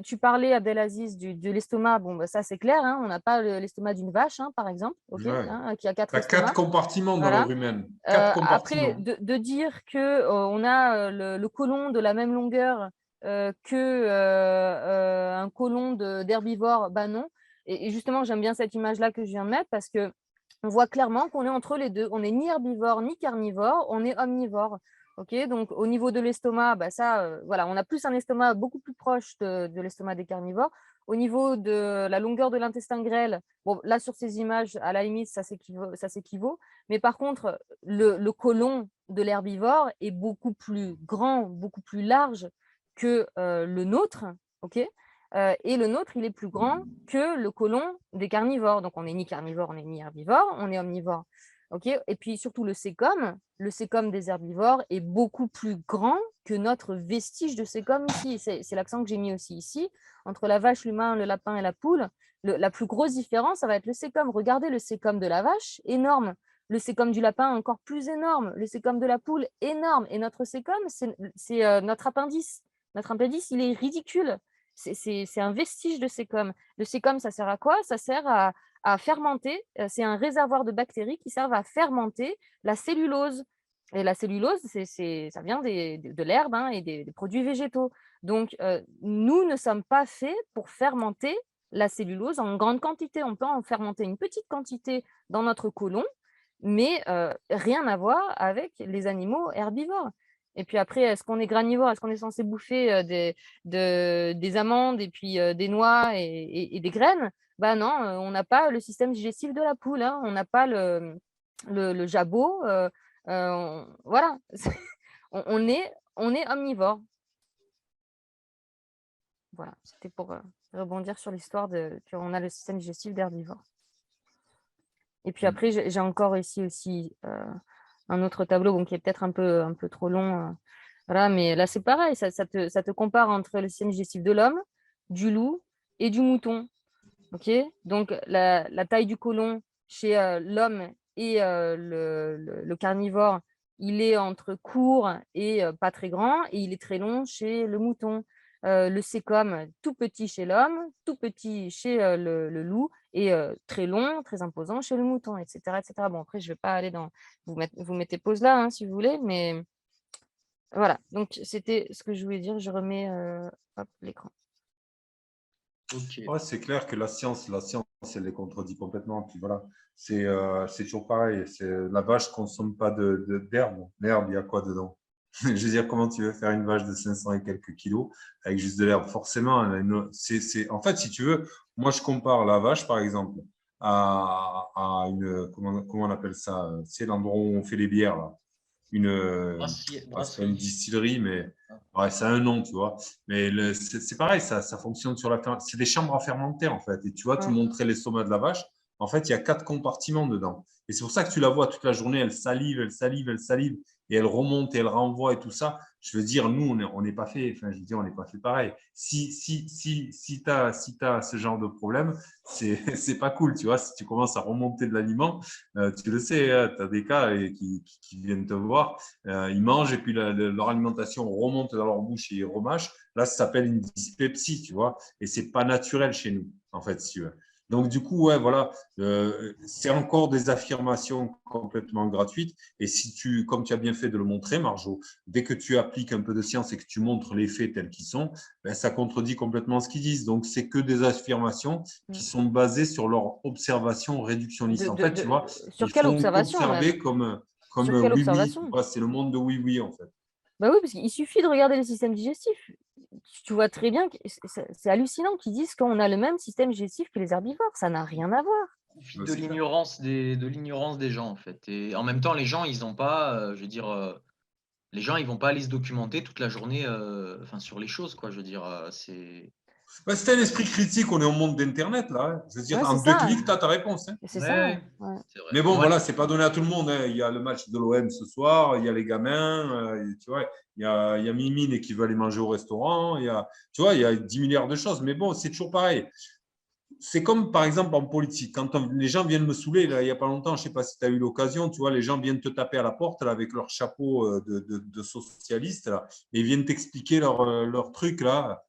Tu parlais, Abdelaziz, de l'estomac. Bon, bah, ça c'est clair, hein, on n'a pas l'estomac d'une vache, hein, par exemple, ok, Ouais. hein, qui a 4 Tu as 4 estomacs. compartiments dans Voilà. le rumen. 4 Après, compartiments. de dire que on a le côlon de la même longueur que un côlon d'herbivore, bah non. Et justement, j'aime bien cette image-là que je viens de mettre parce que on voit clairement qu'on est entre les deux. On n'est ni herbivore ni carnivore, on est omnivore. Ok, donc au niveau de l'estomac, bah ça, voilà, on a plus un estomac beaucoup plus proche de l'estomac des carnivores. Au niveau de la longueur de l'intestin grêle, bon, là sur ces images, à la limite, ça s'équivaut. Mais par contre, le côlon de l'herbivore est beaucoup plus grand, beaucoup plus large que le nôtre. Ok, et le nôtre, il est plus grand que le côlon des carnivores. Donc, on n'est ni carnivore, on n'est ni herbivore, on est omnivore. Okay, et puis surtout le sécom des herbivores est beaucoup plus grand que notre vestige de sécom ici. C'est l'accent que j'ai mis aussi ici. Entre la vache, l'humain, le lapin et la poule, la plus grosse différence, ça va être le sécom. Regardez le sécom de la vache, énorme. Le sécom du lapin, encore plus énorme. Le sécom de la poule, énorme. Et notre sécom, c'est notre appendice. Notre appendice, il est ridicule. C'est un vestige de sécom. Le sécom, ça sert à quoi? Ça sert à fermenter. C'est un réservoir de bactéries qui servent à fermenter la cellulose. Et la cellulose, ça vient de l'herbe, hein, et des produits végétaux. Donc, nous ne sommes pas faits pour fermenter la cellulose en grande quantité. On peut en fermenter une petite quantité dans notre côlon, mais rien à voir avec les animaux herbivores. Et puis après, est-ce qu'on est granivore? Est-ce qu'on est censé bouffer des amandes et puis des noix et des graines? Bah non, on n'a pas le système digestif de la poule, hein. On n'a pas le jabot. Voilà, on est omnivore. Voilà, c'était pour rebondir sur l'histoire qu'on a le système digestif d'herbivore. Et puis après, j'ai encore ici aussi un autre tableau, bon, qui est peut-être un peu trop long. Voilà, mais là, c'est pareil, ça te compare entre le système digestif de l'homme, du loup et du mouton. Okay, donc, la taille du côlon chez l'homme et le carnivore, il est entre court et pas très grand, et il est très long chez le mouton. Le sécom, tout petit chez l'homme, tout petit chez le loup, et très long, très imposant chez le mouton, etc. etc. Bon, après, je ne vais pas aller dans… Vous mettez pause là, hein, si vous voulez, mais voilà. Donc, c'était ce que je voulais dire. Je remets l'écran. Okay. Ouais, c'est clair que la science, elle les contredit complètement. Puis voilà, c'est toujours pareil. La vache ne consomme pas d'herbe. L'herbe, il y a quoi dedans? Je veux dire, comment tu veux faire une vache de 500 et quelques kilos avec juste de l'herbe? Forcément, en fait, si tu veux, moi, je compare la vache, par exemple, à une… Comment on appelle ça? C'est l'endroit où on fait les bières, là. C'est pas une distillerie, mais ouais, ça a un nom, tu vois. Mais c'est pareil, ça fonctionne sur la fermentation. C'est des chambres à fermenter, en fait. Et tu vois, tu montrais l'estomac de la vache. En fait, il y a 4 compartiments dedans. Et c'est pour ça que tu la vois toute la journée, elle salive, elle salive, elle salive. Et elle remonte et elle renvoie et tout ça. Je veux dire, nous, on n'est pas fait. Enfin, je veux dire, on n'est pas fait pareil. Si tu as ce genre de problème, c'est pas cool, tu vois. Si tu commences à remonter de l'aliment, tu le sais, tu as des cas qui viennent te voir. Ils mangent et puis leur alimentation remonte dans leur bouche et ils remâchent. Là, ça s'appelle une dyspepsie, tu vois. Et c'est pas naturel chez nous, en fait, si tu veux. Donc, du coup, ouais, voilà, c'est encore des affirmations complètement gratuites. Et si comme tu as bien fait de le montrer, Marjo, dès que tu appliques un peu de science et que tu montres les faits tels qu'ils sont, ben, ça contredit complètement ce qu'ils disent. Donc, c'est que des affirmations qui sont basées sur leur observation réductionniste. En fait, tu vois, sur quelle observation observer comme oui-oui. C'est le monde de oui-oui, en fait. Bah oui, parce qu'il suffit de regarder les systèmes digestifs. Tu vois très bien que c'est hallucinant qu'ils disent qu'on a le même système digestif que les herbivores. Ça n'a rien à voir. suffit de l'ignorance des gens, en fait. Et en même temps, les gens, ils n'ont pas, je veux dire, les gens, ils vont pas aller se documenter toute la journée sur les choses, quoi. Je veux dire, c'est. Bah, si tu as un esprit critique, on est au monde d'Internet, là. Hein. Je veux dire, Ouais, en c'est 2 ça. clics, tu as ta réponse. Hein. C'est Ouais, ça. ouais. Ouais. C'est vrai. Mais bon, Ouais. voilà, c'est pas donné à tout le monde. Hein. Il y a le match de l'OM ce soir, il y a les gamins, tu vois, il y a Mimine qui veut aller manger au restaurant, tu vois, il y a 10 milliards de choses. Mais bon, c'est toujours pareil. C'est comme, par exemple, en politique. Quand les gens viennent me saouler, là, il n'y a pas longtemps, je ne sais pas si tu as eu l'occasion, tu vois, les gens viennent te taper à la porte là, avec leur chapeau de socialiste, là, et ils viennent t'expliquer leur truc, là.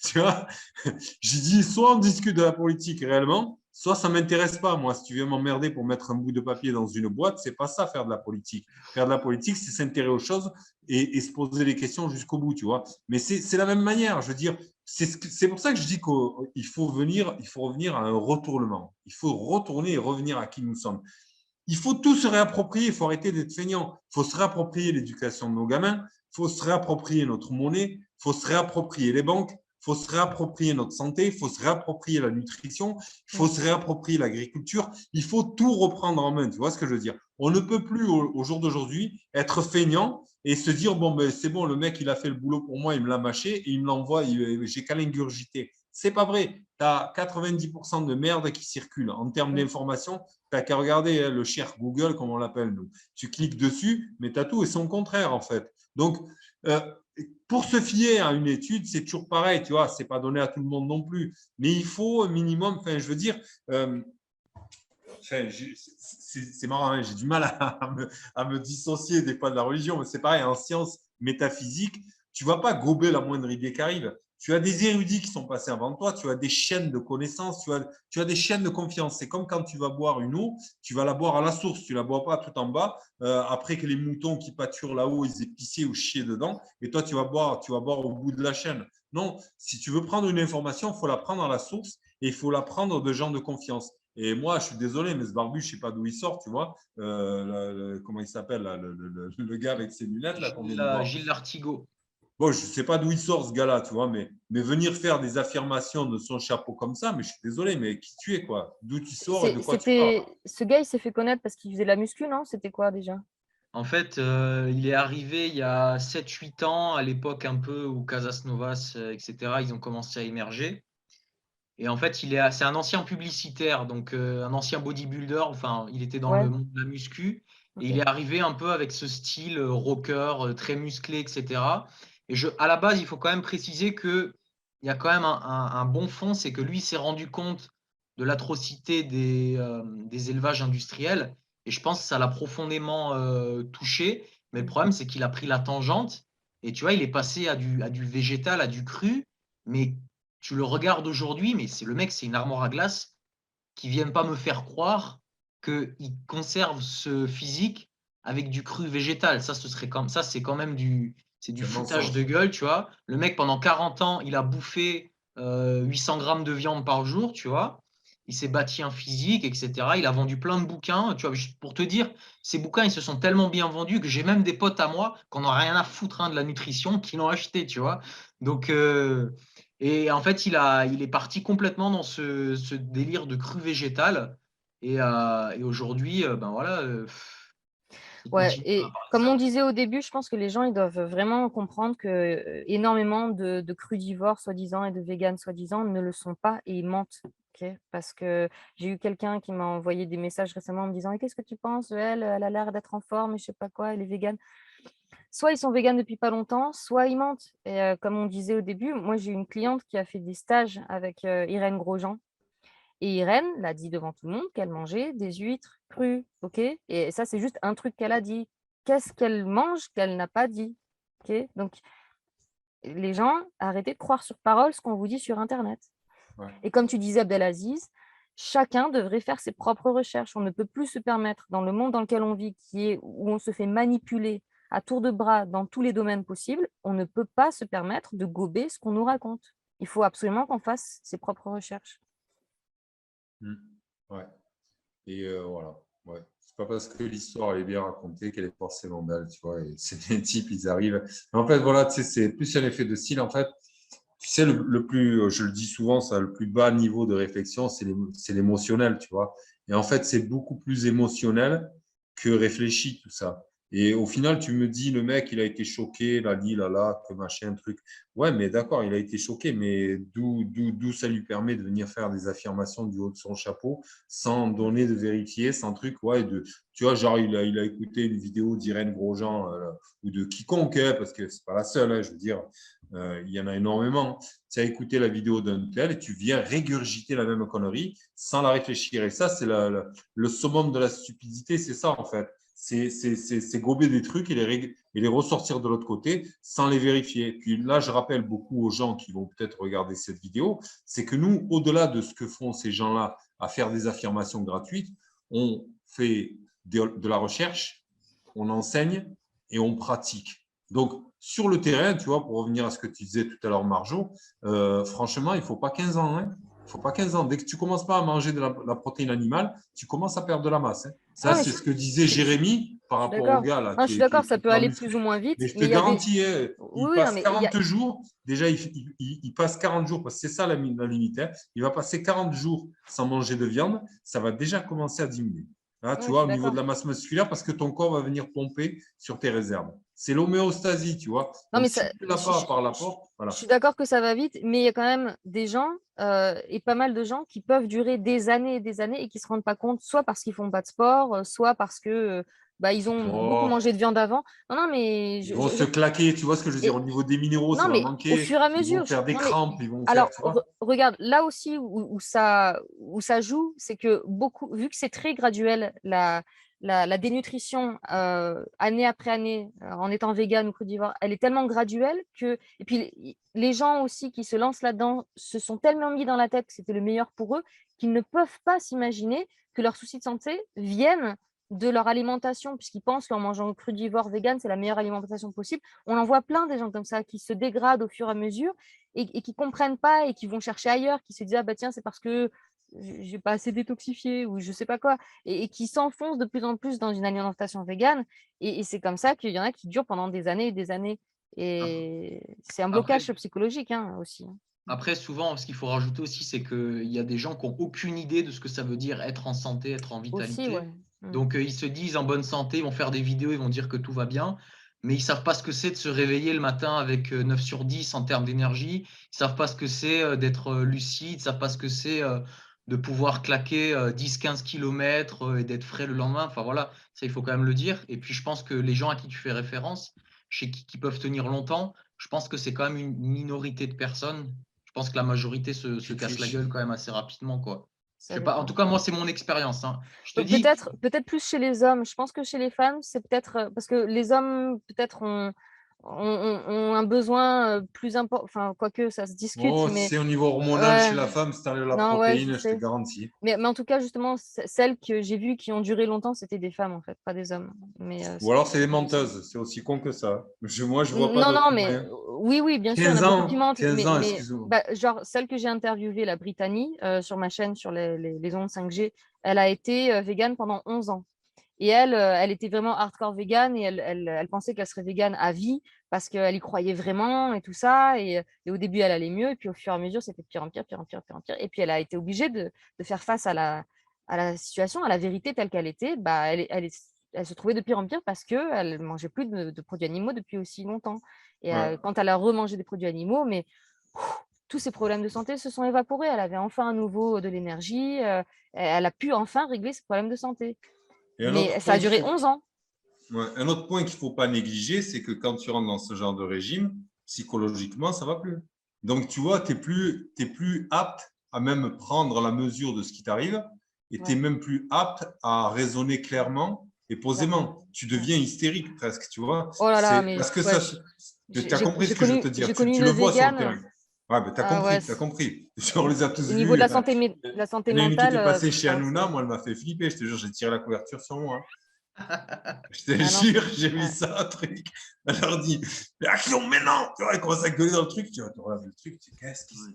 Tu vois, j'ai dit, soit on discute de la politique réellement, soit ça ne m'intéresse pas. Moi, si tu viens m'emmerder pour mettre un bout de papier dans une boîte, c'est pas ça, faire de la politique. Faire de la politique, c'est s'intéresser aux choses et se poser les questions jusqu'au bout, tu vois. Mais c'est la même manière, je veux dire, c'est pour ça que je dis qu'il faut revenir à un retournement. Il faut retourner et revenir à qui nous sommes. Il faut tout se réapproprier, il faut arrêter d'être feignant. Il faut se réapproprier l'éducation de nos gamins, il faut se réapproprier notre monnaie, il faut se réapproprier les banques, il faut se réapproprier notre santé, il faut se réapproprier la nutrition, il faut se réapproprier l'agriculture. Il faut tout reprendre en main, tu vois ce que je veux dire? On ne peut plus, au jour d'aujourd'hui, être feignant et se dire, bon, ben, c'est bon, le mec, il a fait le boulot pour moi, il me l'a mâché et il me l'envoie, j'ai qu'à l'ingurgiter. C'est pas vrai. Tu as 90% de merde qui circule. En termes d'information, tu n'as qu'à regarder le cher Google, comme on l'appelle nous. Tu cliques dessus, mais tu as tout et c'est le contraire, en fait. Donc, pour se fier à une étude, c'est toujours pareil, tu vois, c'est pas donné à tout le monde non plus. Mais il faut un minimum, enfin, je veux dire, c'est marrant, hein, j'ai du mal à me dissocier des fois de la religion, mais c'est pareil, en sciences métaphysiques, tu ne vas pas gober la moindre idée qui arrive. Tu as des érudits qui sont passés avant toi, tu as des chaînes de connaissances, tu as des chaînes de confiance. C'est comme quand tu vas boire une eau, tu vas la boire à la source, tu ne la bois pas tout en bas, après que les moutons qui pâturent là-haut, ils aient pissé ou chié dedans, et toi, tu vas boire au bout de la chaîne. Non, si tu veux prendre une information, il faut la prendre à la source et il faut la prendre de gens de confiance. Et moi, je suis désolé, mais ce barbu, je ne sais pas d'où il sort, tu vois. Comment il s'appelle, le gars avec ses lunettes là, qu'on vient de voir. Gilles Lartigot. Bon, je ne sais pas d'où il sort, ce gars-là, tu vois, mais venir faire des affirmations de son chapeau comme ça, mais je suis désolé, mais qui tu es, quoi? D'où tu sors et de quoi tu parles? Ce gars, il s'est fait connaître parce qu'il faisait de la muscu, non? C'était quoi déjà? En fait, il est arrivé il y a 7-8 ans, à l'époque un peu où Casas Novas, etc., ils ont commencé à émerger. Et en fait, c'est un ancien publicitaire, donc un ancien bodybuilder. Enfin, il était dans le monde de la muscu. Et il est arrivé un peu avec ce style rocker, très musclé, etc. Et à la base, il faut quand même préciser qu'il y a quand même un bon fond, c'est que lui il s'est rendu compte de l'atrocité des élevages industriels. Et je pense que ça l'a profondément touché. Mais le problème, c'est qu'il a pris la tangente. Et tu vois, il est passé à du végétal, à du cru. Mais tu le regardes aujourd'hui, mais c'est le mec, c'est une armoire à glace qui ne viennent pas me faire croire qu'il conserve ce physique avec du cru végétal. Ça, c'est quand même du foutage de gueule, tu vois. Le mec, pendant 40 ans, il a bouffé 800 grammes de viande par jour, tu vois. Il s'est bâti un physique, etc. Il a vendu plein de bouquins. Tu vois, pour te dire, ces bouquins, ils se sont tellement bien vendus que j'ai même des potes à moi qui n'ont rien à foutre de la nutrition qui l'ont acheté, tu vois. Donc, et en fait, il est parti complètement dans ce délire de cru végétal. Et aujourd'hui, ben voilà. Ouais, et comme on disait au début, je pense que les gens ils doivent vraiment comprendre que énormément de crudivores soi-disant et de véganes soi-disant ne le sont pas et ils mentent. Parce que j'ai eu quelqu'un qui m'a envoyé des messages récemment en me disant qu'est-ce que tu penses elle a l'air d'être en forme et je sais pas quoi, elle est végane. Soit ils sont véganes depuis pas longtemps, soit ils mentent. Et comme on disait au début, moi j'ai eu une cliente qui a fait des stages avec Irène Grosjean. Et Irène l'a dit devant tout le monde qu'elle mangeait des huîtres crues, ok? Et ça, c'est juste un truc qu'elle a dit. Qu'est-ce qu'elle mange qu'elle n'a pas dit? Ok? Donc, les gens, arrêtez de croire sur parole ce qu'on vous dit sur Internet. Ouais. Et comme tu disais, Abdelaziz, chacun devrait faire ses propres recherches. On ne peut plus se permettre, dans le monde dans lequel on vit, où on se fait manipuler à tour de bras dans tous les domaines possibles, on ne peut pas se permettre de gober ce qu'on nous raconte. Il faut absolument qu'on fasse ses propres recherches. Ouais. Et voilà. Ouais. C'est pas parce que l'histoire est bien racontée qu'elle est forcément belle, tu vois. Et c'est des types, ils arrivent. Mais en fait, voilà, tu sais, c'est plus un effet de style. En fait, tu sais, le plus, je le dis souvent, ça, le plus bas niveau de réflexion, c'est l'émotionnel, tu vois. Et en fait, c'est beaucoup plus émotionnel que réfléchi, tout ça. Et au final, tu me dis, le mec, il a été choqué, il a dit, là, que machin, truc. Ouais, mais d'accord, il a été choqué, mais d'où ça lui permet de venir faire des affirmations du haut de son chapeau, sans donner de vérifier, sans truc, ouais, tu vois, genre, il a écouté une vidéo d'Irène Grosjean ou de quiconque, hein, parce que c'est pas la seule, hein, je veux dire, il y en a énormément. Tu as écouté la vidéo d'un tel et tu viens régurgiter la même connerie sans la réfléchir. Et ça, c'est le summum de la stupidité, c'est ça, en fait. C'est gober des trucs et les ressortir de l'autre côté sans les vérifier. Puis là, je rappelle beaucoup aux gens qui vont peut-être regarder cette vidéo, c'est que nous, au-delà de ce que font ces gens-là à faire des affirmations gratuites, on fait de la recherche, on enseigne et on pratique. Donc, sur le terrain, tu vois, pour revenir à ce que tu disais tout à l'heure, Marjo, franchement, il ne faut pas 15 ans. Hein. Il ne faut pas 15 ans. Dès que tu ne commences pas à manger de la protéine animale, tu commences à perdre de la masse. Hein. Ça, c'est ce que disait Jérémy par rapport au gars. Là, je suis d'accord, ça peut aller plus ou moins vite. Mais je te garantis, il passe 40 jours. Déjà, il passe 40 jours, parce que c'est ça la limite. Hein. Il va passer 40 jours sans manger de viande. Ça va déjà commencer à diminuer. Là, tu vois, au niveau de la masse musculaire, parce que ton corps va venir pomper sur tes réserves. C'est l'homéostasie, tu vois. Non, mais si tu ne l'as pas par l'apport, voilà. Je suis d'accord que ça va vite, mais il y a quand même des gens, et pas mal de gens, qui peuvent durer des années et des années et qui ne se rendent pas compte, soit parce qu'ils ne font pas de sport, soit parce que ils ont beaucoup mangé de viande avant. Non, mais ils vont se claquer, tu vois ce que je veux dire, au niveau des minéraux, ça va manquer. Au fur et à mesure. Ils vont faire des crampes, ils vont alors, faire, tu vois. regarde, là aussi où ça joue, c'est que vu que c'est très graduel, la dénutrition année après année, en étant végane ou crudivore, elle est tellement graduelle que… Et puis, les gens aussi qui se lancent là-dedans se sont tellement mis dans la tête que c'était le meilleur pour eux qu'ils ne peuvent pas s'imaginer que leurs soucis de santé viennent de leur alimentation, puisqu'ils pensent qu'en mangeant crudivore, vegan, c'est la meilleure alimentation possible. On en voit plein des gens comme ça qui se dégradent au fur et à mesure et qui ne comprennent pas et qui vont chercher ailleurs, qui se disent « Ah bah tiens, c'est parce que j'ai pas assez détoxifié » ou je sais pas quoi, et qui s'enfoncent de plus en plus dans une alimentation végane. Et c'est comme ça qu'il y en a qui durent pendant des années et des années. Et c'est un blocage psychologique aussi. Après, souvent, ce qu'il faut rajouter aussi, c'est qu'il y a des gens qui n'ont aucune idée de ce que ça veut dire être en santé, être en vitalité. Aussi, ouais. Donc, ils se disent en bonne santé, ils vont faire des vidéos, ils vont dire que tout va bien, mais ils ne savent pas ce que c'est de se réveiller le matin avec 9 sur 10 en termes d'énergie. Ils ne savent pas ce que c'est d'être lucide, ils ne savent pas ce que c'est de pouvoir claquer 10-15 km et d'être frais le lendemain. Enfin, voilà, ça, il faut quand même le dire. Et puis, je pense que les gens à qui tu fais référence, chez qui peuvent tenir longtemps, je pense que c'est quand même une minorité de personnes. Je pense que la majorité se casse la gueule quand même assez rapidement, quoi. Je sais pas. En tout cas, moi, c'est mon expérience. Hein. Je te dis… Peut-être plus chez les hommes. Je pense que chez les femmes, c'est peut-être… Parce que les hommes, peut-être, ont un besoin plus important. Enfin, quoique, ça se discute. Mais… C'est au niveau hormonal chez la femme, si tu enlèves la protéine, je te garantis. Mais en tout cas, justement, celles que j'ai vues qui ont duré longtemps, c'était des femmes, en fait, pas des hommes. Ou alors, c'est des menteuses. C'est aussi con que ça. Moi, je vois pas Non, mais oui, bien sûr. 15 ans, excuse-moi. Genre, celle que j'ai interviewée, la Brittany, sur ma chaîne, sur les ondes 5G, elle a été végane pendant 11 ans. Et elle était vraiment hardcore végane et elle pensait qu'elle serait végane à vie parce qu'elle y croyait vraiment et tout ça. Et au début, elle allait mieux. Et puis, au fur et à mesure, c'était pire en pire, pire en pire, pire en pire. Et puis, elle a été obligée de faire face à la situation, à la vérité telle qu'elle était. Elle se trouvait de pire en pire parce qu'elle ne mangeait plus de produits animaux depuis aussi longtemps. Et quand elle a remangé des produits animaux, mais tous ses problèmes de santé se sont évaporés. Elle avait enfin à nouveau de l'énergie. Elle a pu enfin régler ses problèmes de santé. Mais ça a duré 11 ans. Un autre point qu'il ne faut pas négliger, c'est que quand tu rentres dans ce genre de régime, psychologiquement, ça ne va plus. Donc, tu vois, tu n'es plus apte à même prendre la mesure de ce qui t'arrive et tu n'es même plus apte à raisonner clairement et posément. Tu deviens hystérique presque, tu vois. Oh là là, mais parce que tu as compris ce que je veux te dire. Tu le vois sur le terrain. Ouais, mais tu as compris. On les a tous vus. Au niveau de la santé mentale. Il y en a une qui est passée chez Hanouna, moi, elle m'a fait flipper. Je te jure, j'ai tiré la couverture sur moi. Je te jure, j'ai vu ça, un truc. Elle leur dit, mais action, mais non. Tu vois, elle commence à gueuler dans le truc. Tu regardes le truc, tu dis,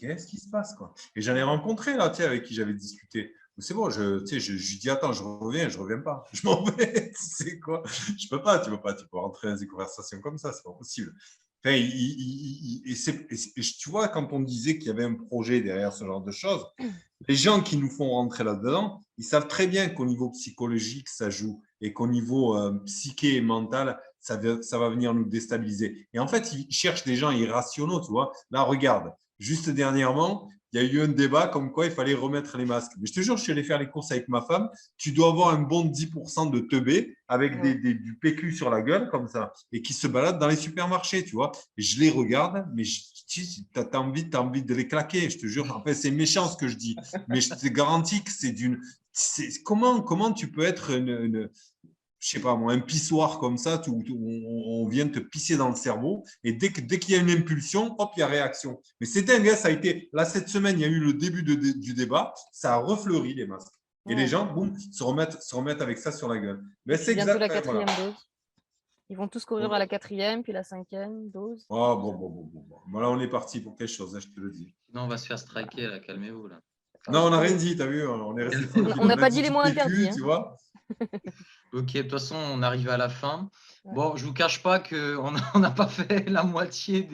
qu'est-ce qui se passe, quoi. Et j'en ai rencontré, là, tu sais, avec qui j'avais discuté. C'est bon, je lui dis, attends, je reviens pas. Je m'en vais, tu sais quoi. Tu peux pas rentrer dans des conversations comme ça, c'est pas possible. Enfin, tu vois, quand on disait qu'il y avait un projet derrière ce genre de choses, les gens qui nous font rentrer là-dedans, ils savent très bien qu'au niveau psychologique, ça joue et qu'au niveau psyché et mental, ça va venir nous déstabiliser. Et en fait, ils cherchent des gens irrationnels, tu vois. Là, regarde, juste dernièrement, il y a eu un débat comme quoi il fallait remettre les masques. Mais je te jure, je suis allé faire les courses avec ma femme. Tu dois avoir un bon 10% de teubés avec du PQ sur la gueule comme ça et qui se baladent dans les supermarchés, tu vois. Et je les regarde, mais tu as envie de les claquer, je te jure. En fait, c'est méchant ce que je dis, mais je te garantis que c'est d'une… Comment tu peux être je sais pas moi, un pissoir comme ça, où on vient te pisser dans le cerveau, et dès qu'il y a une impulsion, hop, il y a réaction. Mais c'est dingue, ça a été, là, cette semaine, il y a eu le début du débat, ça a refleuri les masques. Et les gens, boum, se remettent avec ça sur la gueule. Mais c'est bientôt la exactement… 4e dose. Ils vont tous courir à la 4e, puis la 5e dose. Oh, bon. Là, on est parti pour quelque chose, je te le dis. Non, on va se faire striker, là, calmez-vous. Là. Non, on n'a rien dit, tu as vu, on est resté tranquille. On n'a pas dit les mots interdits. Tu vois. Ok, de toute façon, on arrive à la fin. Bon, je ne vous cache pas qu'on n'a pas fait la moitié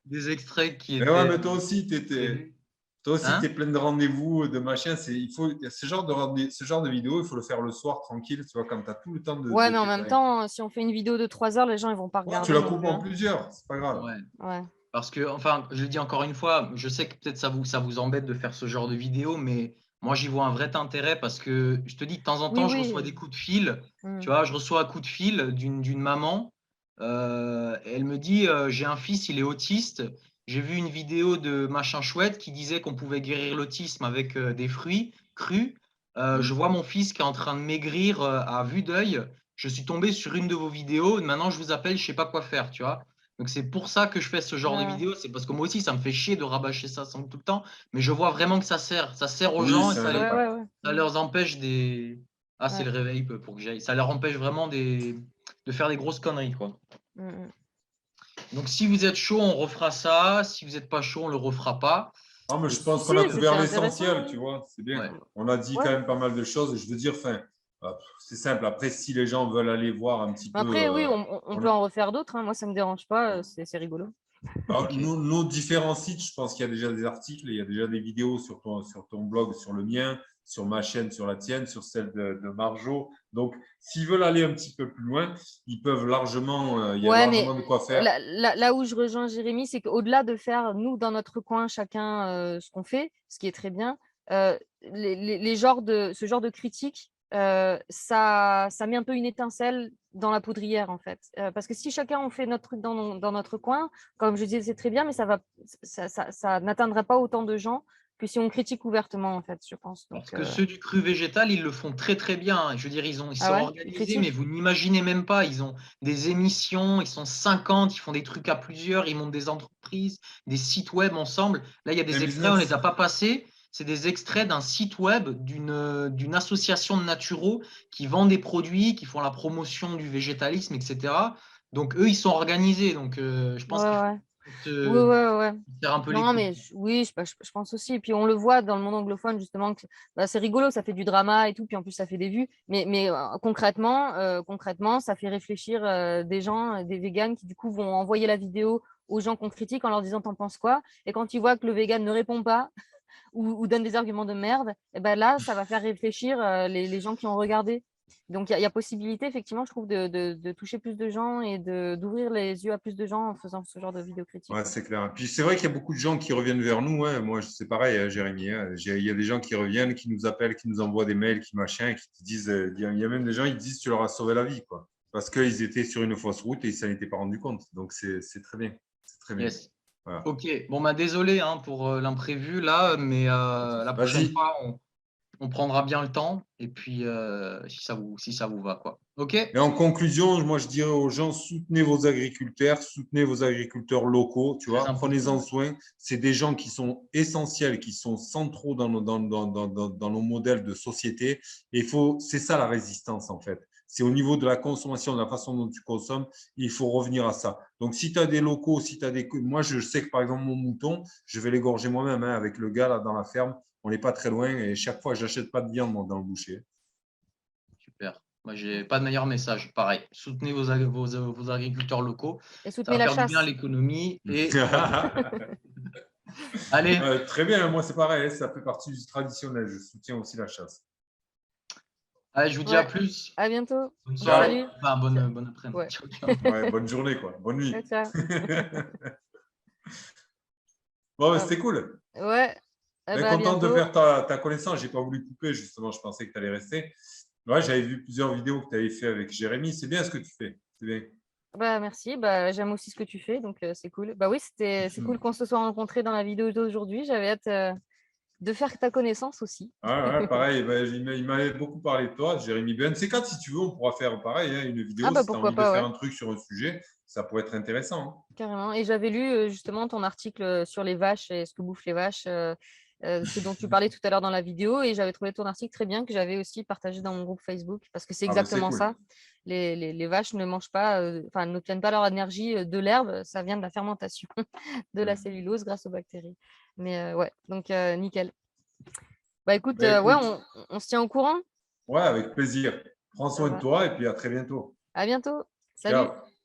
des extraits qui étaient… Mais toi aussi, tu es plein de rendez-vous, de machin. Ce genre de vidéo, il faut le faire le soir, tranquille, tu vois, quand tu as tout le temps de… Ouais, mais en même temps, si on fait une vidéo de 3 heures, les gens, ils vont pas regarder. Tu la coupes en plusieurs, c'est pas grave. Ouais. Parce que, enfin, je le dis encore une fois, je sais que peut-être ça vous embête de faire ce genre de vidéo, mais moi, j'y vois un vrai intérêt parce que je te dis, de temps en temps, je reçois des coups de fil. Tu vois, je reçois un coup de fil d'une maman. Elle me dit, j'ai un fils, il est autiste. J'ai vu une vidéo de machin chouette qui disait qu'on pouvait guérir l'autisme avec des fruits crus. Je vois mon fils qui est en train de maigrir à vue d'œil. Je suis tombé sur une de vos vidéos. Maintenant, je vous appelle, je sais pas quoi faire, tu vois. Donc, c'est pour ça que je fais ce genre de vidéo. C'est parce que moi aussi, ça me fait chier de rabâcher ça tout le temps. Mais je vois vraiment que ça sert. Ça sert aux gens et ça leur empêche des… Ah, c'est le réveil pour que j'aille. Ça leur empêche vraiment de faire des grosses conneries, quoi. Donc, si vous êtes chaud, on refera ça. Si vous n'êtes pas chaud, on ne le refera pas. Ah, mais je pense qu'on a couvert l'essentiel, tu vois. C'est bien. Ouais. On a dit quand même pas mal de choses. Je veux dire, c'est simple. Après, si les gens veulent aller voir un petit peu… Après, oui, on peut en refaire d'autres. Hein. Moi, ça ne me dérange pas. C'est rigolo. Alors, nos différents sites, je pense qu'il y a déjà des articles, il y a déjà des vidéos sur ton blog, sur le mien, sur ma chaîne, sur la tienne, sur celle de Marjo. Donc, s'ils veulent aller un petit peu plus loin, ils peuvent largement, il y a largement de quoi faire. Là où je rejoins Jérémy, c'est qu'au-delà de faire, nous, dans notre coin, chacun ce qu'on fait, ce qui est très bien, ce genre de critiques, ça met un peu une étincelle dans la poudrière, en fait. Parce que si chacun on fait notre truc dans notre coin, comme je disais, c'est très bien, mais ça n'atteindra pas autant de gens que si on critique ouvertement, en fait, je pense. Donc, parce que ceux du cru végétal, ils le font très, très bien. Je veux dire, ils sont organisés, mais vous n'imaginez même pas. Ils ont des émissions, ils sont 50, ils font des trucs à plusieurs, ils montent des entreprises, des sites web ensemble. Là, il y a des extraits, on ne les a pas passés. C'est des extraits d'un site web d'une association de naturaux qui vend des produits, qui font la promotion du végétalisme, etc. Donc, eux, ils sont organisés. Donc, je pense qu'il faut faire un peu les coups. Mais je pense aussi. Et puis, on le voit dans le monde anglophone, justement, que c'est rigolo, ça fait du drama et tout, puis en plus, ça fait des vues. Mais concrètement, ça fait réfléchir des gens, des véganes qui, du coup, vont envoyer la vidéo aux gens qu'on critique en leur disant « t'en penses quoi ?» Et quand ils voient que le végane ne répond pas, ou donne des arguments de merde, et ben là, ça va faire réfléchir les gens qui ont regardé. Donc, il y a possibilité, effectivement, je trouve, de toucher plus de gens et d'ouvrir les yeux à plus de gens en faisant ce genre de vidéo critique. Ouais, c'est clair. Puis, c'est vrai qu'il y a beaucoup de gens qui reviennent vers nous. Hein. Moi, c'est pareil, Jérémy. Il y a des gens qui reviennent, qui nous appellent, qui nous envoient des mails, qui te disent… Il y a même des gens qui disent « tu leur as sauvé la vie ». Parce qu'ils étaient sur une fausse route et ils ne s'en étaient pas rendus compte. Donc, c'est très bien. C'est très bien. Yes. Voilà. Ok, bon, désolé pour l'imprévu là, mais la prochaine fois, on prendra bien le temps et puis si ça vous va, quoi. Ok. Et en conclusion, moi je dirais aux gens, soutenez vos agriculteurs locaux, tu vois, prenez-en soin. C'est des gens qui sont essentiels, qui sont centraux dans nos modèles de société. Et c'est ça la résistance en fait. C'est au niveau de la consommation, de la façon dont tu consommes, il faut revenir à ça. Donc, si tu as des locaux, moi, je sais que par exemple, mon mouton, je vais l'égorger moi-même avec le gars là dans la ferme. On n'est pas très loin et chaque fois, je n'achète pas de viande dans le boucher. Super. Moi, j'ai pas de meilleur message. Pareil, soutenez vos agriculteurs locaux. Et Ça soutenez va la faire du chasse. bien à l'économie. Et allez, Très bien, moi c'est pareil, ça fait partie du traditionnel. Je soutiens aussi la chasse. allez, je vous dis Ouais. à plus. À bientôt. Bonne Ciao. soirée. Salut. Enfin, bonne après-midi. Ouais. Ciao, ciao. Ouais, bonne journée, quoi. Bonne nuit. Ciao, ciao. Bon, Ah, c'était cool. Ouais. Eh ben, à Content de bientôt. faire ta connaissance. J'ai pas voulu couper, justement, je pensais que tu allais rester. Ouais, j'avais vu plusieurs vidéos que tu avais fait avec Jérémy. C'est bien ce que tu fais. C'est bien. Bah, merci. Bah, j'aime aussi ce que tu fais, donc c'est cool. Bah oui, c'est cool qu'on se soit rencontrés dans la vidéo d'aujourd'hui. J'avais hâte de faire ta connaissance aussi. Ouais, pareil. Il m'avait beaucoup parlé de toi, Jérémy Ben. C'est quand, si tu veux, on pourra faire pareil, hein, une vidéo. Ah bah Si tu as pourquoi envie de pas, faire ouais. un truc sur un sujet, ça pourrait être intéressant. Hein. Carrément. Et j'avais lu justement ton article sur les vaches et ce que bouffent les vaches, ce dont tu parlais tout à l'heure dans la vidéo. Et j'avais trouvé ton article très bien que j'avais aussi partagé dans mon groupe Facebook parce que c'est Ah, bah, c'est exactement cool. ça. Les vaches ne mangent pas, enfin, n'obtiennent pas leur énergie de l'herbe, ça vient de la fermentation de la cellulose grâce aux bactéries. Mais ouais, donc nickel. Bah écoute, Bah, ouais, écoute. on se tient au courant. Ouais, avec plaisir. Prends Ça soin de va. toi et puis à très bientôt. À bientôt. Salut. Ciao.